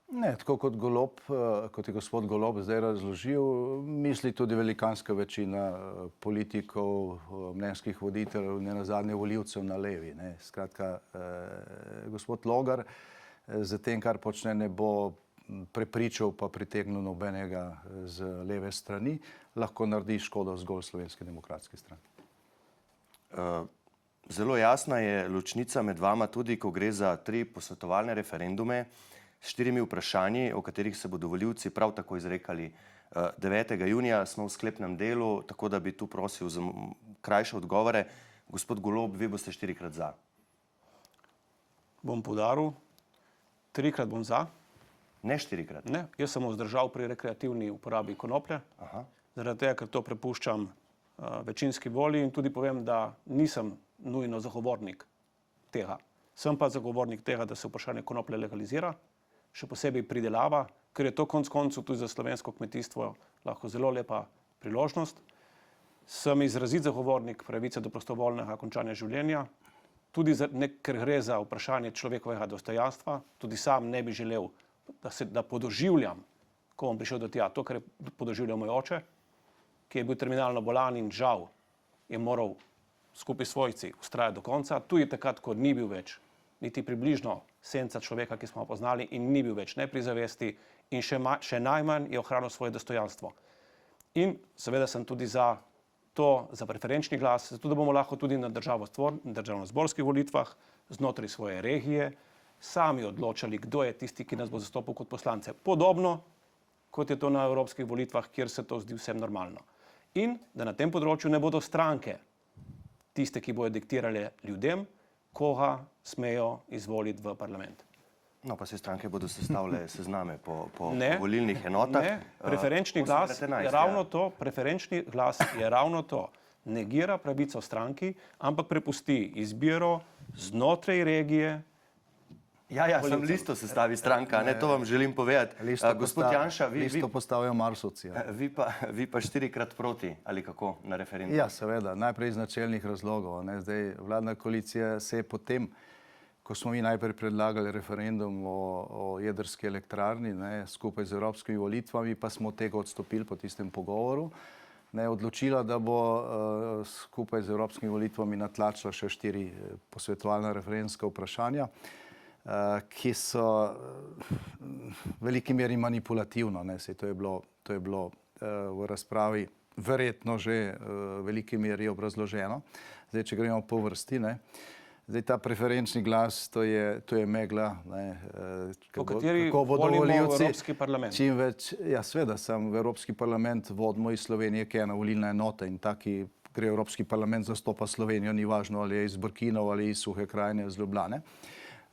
Ne, tako kot je gospod Golob zdaj razložil, misli tudi velikanska večina politikov, mnenjskih voditeljev, nenazadnje volivcev na levi. Skratka, gospod Logar za tem, kar počne, ne bo prepričal pa pritegnil nobenega z leve strani, lahko naredi škodo zgolj Slovenski demokratski stranki. Zelo jasna je ločnica med vama tudi, ko gre za 3 posvetovalne referendume s 4 vprašanji, o katerih se bodo volivci prav tako izrekali 9. junija. Smo v sklepnem delu, tako da bi tu prosil za krajše odgovore. Gospod Golob, vi boste 4-krat za. Bom poudaril, 3-krat bom za. Ne 4-krat? Ne, jaz sem vzdržal pri rekreativni uporabi konoplje, zaradi tega, ker to prepuščam večinski volji in tudi povem, da nisem nujno zagovornik tega. Sem pa zagovornik tega, da se vprašanje konoplje legalizira, še posebej pridelava, ker je to konec koncev tudi za slovensko kmetijstvo lahko zelo lepa priložnost. Sem izrazit zagovornik pravice do prostovoljnega končanja življenja, tudi ker gre za vprašanje človekovega dostojanstva. Tudi sam ne bi želel, da podoživljam, ko bom prišel do tja, to, kar je podoživljal moj oče, ki je bil terminalno bolan in žal je moral skupaj s svojci vztrajati do konca, tudi takrat, ko ni bil več niti približno senca človeka, ki smo ga poznali, in ni bil več ne pri zavesti in še najmanj je ohranil svoje dostojanstvo. In seveda sem tudi za preferenčni glas, zato da bomo lahko tudi na državnozborskih volitvah znotraj svoje regije sami odločali, kdo je tisti, ki nas bo zastopal kot poslance. Podobno, kot je to na evropskih volitvah, kjer se to zdi vsem normalno. In da na tem področju ne bodo stranke tiste, ki bodo diktirale ljudem, koga smejo izvoliti v parlament. No, pa se stranke bodo sestavile sezname po volilnih enotah. Ne, preferenčni glas je ravno to, preferenčni glas je ravno to. Negira pravico stranki, ampak prepusti izbiro znotraj regije. Ja, sem listo sestavi stranka, to vam želim povedati. Gospod Janša, listo postavijo Marsovci. Vi pa 4-krat proti, ali kako, na referendum? Ja, seveda, najprej iz načelnih razlogov. Zdaj, vladna koalicija se je potem, ko smo mi najprej predlagali referendum o jedrski elektrarni, skupaj z evropskimi volitvami, pa smo od tega odstopili po tistem pogovoru. odločila, da bo skupaj z evropskimi volitvami natlačila še 4 posvetovalna referendumska vprašanja, ki so v veliki meri manipulativno. Saj to je bilo v razpravi verjetno že v veliki meri obrazloženo. Zdaj, če gremo po vrsti, zdaj ta preferenčni glas, to je megla, po kateri kako bodo volimo volivci Evropski parlament. čim več, ja seveda, v Evropski parlament vodimo iz Slovenije, ki je ena volilna enota in taki gre Evropski parlament zastopa Slovenijo, ni važno ali je iz Brkinov ali iz Suhe krajine, iz Ljubljane.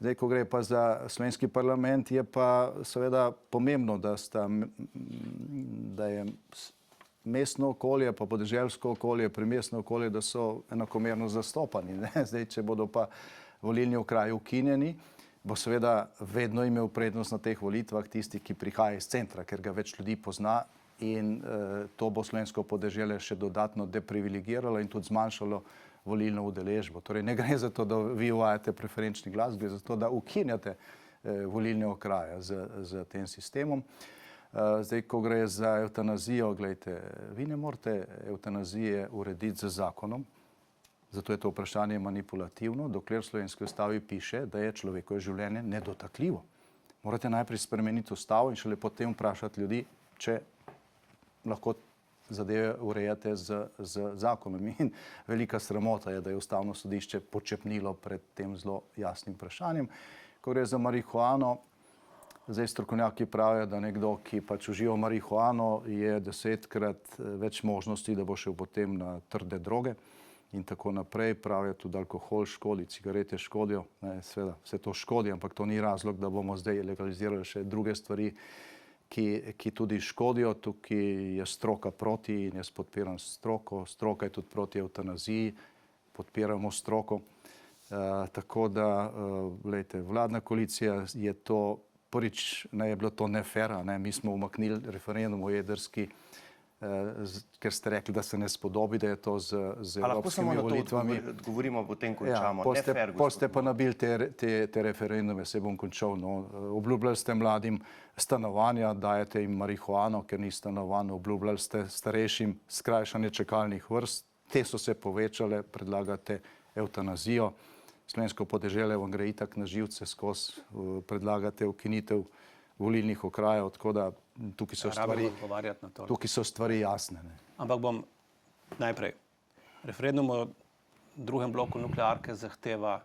Zdaj, ko gre pa za slovenski parlament, je pa seveda pomembno, da je mestno okolje, pa podeželsko okolje, primestno okolje, da so enakomerno zastopani. Zdaj, če bodo pa volilni okraji ukinjeni, bo seveda vedno imel prednost na teh volitvah tisti, ki prihaja iz centra, ker ga več ljudi pozna in to bo slovensko podeželje še dodatno deprivilegiralo in tudi zmanjšalo volilno udeležbo. Torej, ne gre za to, da vi uvajate preferenčni glas, gre za to, da ukinjate volilne okraje z tem sistemom. Zdaj, ko gre za evtanazijo, gledajte, vi ne morete evtanazije urediti z zakonom, zato je to vprašanje manipulativno, dokler v slovenski ustavi piše, da je človekovo življenje nedotakljivo. Morate najprej spremeniti ustavo in šele potem vprašati ljudi, če lahko zadeve urejate z zakonom. In velika sramota je, da je Ustavno sodišče počepnilo pred tem zelo jasnim vprašanjem. Ko gre za marihuano, zdaj strokovnjaki pravijo, da nekdo, ki pač uživa marihuano, je 10-krat več možnosti, da bo šel potem na trde droge in tako naprej. Pravijo tudi alkohol škodi, cigarete škodijo. Seveda, vse to škodi, ampak to ni razlog, da bomo zdaj legalizirali še druge stvari, ki tudi škodijo. Tukaj je stroka proti in jaz podpiram stroko. Stroka je tudi proti evtanaziji, podpiramo stroko. Tako da, glejte, vladna koalicija je to prvič, je bilo to nefera, mi smo umaknili referendum o jedrski, ker ste rekli, da se ne spodobi, da je to z evropskimi volitvami. Govorimo, potem končamo. Potem ste pa nabili te referendume, se bom končal. Obljubljali ste mladim stanovanja, dajete jim marihuano, ker ni stanovanj, obljubljali ste starejšim skrajšanje čakalnih vrst, te so se povečale, predlagate evtanazijo. Slovensko podeželje vam gre itak na živce skozi, predlagate ukinitev volilnih okrajev, tako da tukaj so stvari jasne. Ampak bom najprej. Referendum o drugem bloku nuklearke zahteva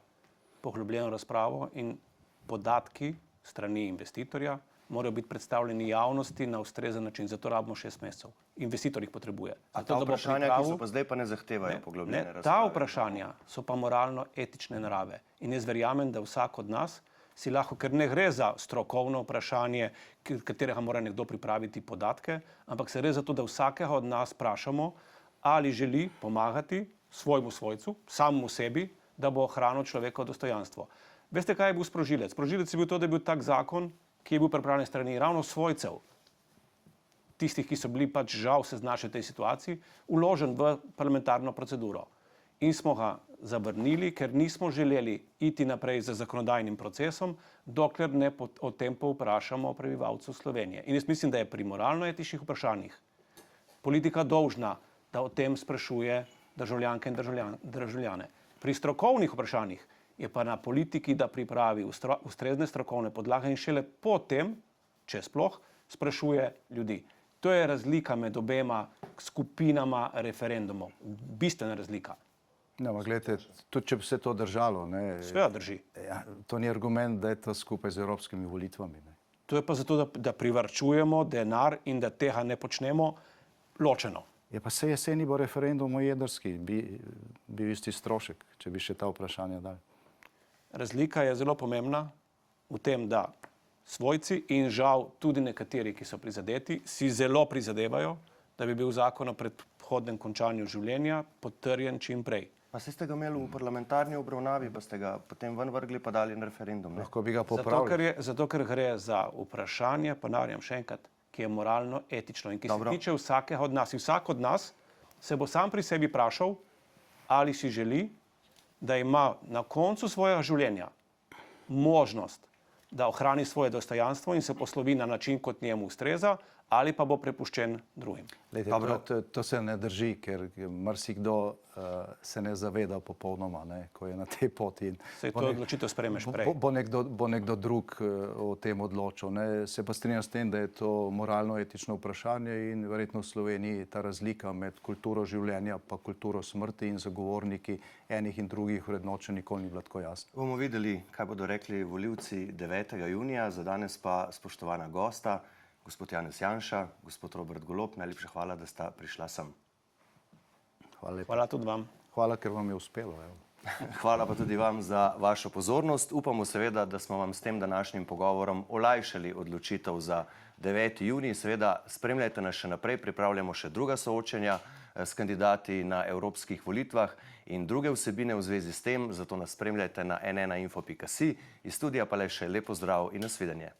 poglobljeno razpravo in podatki strani investitorja morajo biti predstavljeni javnosti na ustrezen način. Zato rabimo 6 mesecev. Investitor jih potrebuje. A ta vprašanja, ki so pa zdaj, pa ne zahtevajo poglobljene razprave? Ta vprašanja so pa moralno-etične narave. In jaz verjamem, da vsak od nas si lahko, ker ne gre za strokovno vprašanje, katerega mora nekdo pripraviti podatke, ampak se gre za to, da vsakega od nas vprašamo, ali želi pomagati svojemu svojcu, samemu sebi, da bo ohranil človekovo dostojanstvo. Veste, kaj je bil sprožilec? Sprožilec je bil to, da je bil tak zakon, ki je bil pripravljen strani ravno svojcev, tistih, ki so bili pač žal se znašli v tej situaciji, vložen v parlamentarno proceduro. In smo ga zavrnili, ker nismo želeli iti naprej z zakonodajnim procesom, dokler ne o tem povprašamo prebivalcev Slovenije. In jaz mislim, da je pri moralno-etičnih vprašanjih politika dolžna, da o tem sprašuje državljanke in državljane. Pri strokovnih vprašanjih je pa na politiki, da pripravi ustrezne strokovne podlage in šele potem, če sploh, sprašuje ljudi. To je razlika med obema skupinama referendumov. Bistvena razlika. Gledajte, tudi če bi se to držalo, Sveda drži. To ni argument, da je to skupaj z evropskimi volitvami. To je pa zato, da privarčujemo denar in da tega ne počnemo ločeno. Pa se jeseni bo referendum o jedrski, bi isti strošek, če bi še ta vprašanja dali. Razlika je zelo pomembna v tem, da svojci in žal tudi nekateri, ki so prizadeti, si zelo prizadevajo, da bi bil zakon o predhodnem končanju življenja potrjen čim prej. Pa ste ga imeli v parlamentarni obravnavi, pa ste ga potem ven vrgli, pa dali na referendum. Lahko bi ga popravili. Zato, ker gre za vprašanje, ponavljam še enkrat, ki je moralno, etično in ki se tiče vsakega od nas. In vsak od nas se bo sam pri sebi vprašal, ali si želi, da ima na koncu svojega življenja možnost, da ohrani svoje dostojanstvo in se poslovi na način, kot njemu ustreza, ali pa bo prepuščen drugim. Lejte, to se ne drži, ker marsikdo se ne zaveda popolnoma, ne, ko je na tej poti. In Saj to odločitev sprejmeš prej. bo nekdo drug o tem odločil. Ne. Se pa strinjam s tem, da je to moralno-etično vprašanje in verjetno v Sloveniji ta razlika med kulturo življenja pa kulturo smrti in zagovorniki enih in drugih vrednočev nikoli ni bila tako jasna. Bomo videli, kaj bodo rekli volivci 9. junija. Za danes pa spoštovana gosta, gospod Janez Janša, gospod Robert Golob, najlepša hvala, da sta prišla sem. Hvala lepa. Hvala tudi vam. Hvala, ker vam je uspelo. Evo. Hvala pa tudi vam za vašo pozornost. Upamo seveda, da smo vam s tem današnjim pogovorom olajšali odločitev za 9. junij. Seveda spremljajte nas še naprej, pripravljamo še druga soočenja s kandidati na evropskih volitvah in druge vsebine v zvezi s tem, zato nas spremljajte na n1info.si. Iz studija pa le še lep pozdrav in nasvidenje.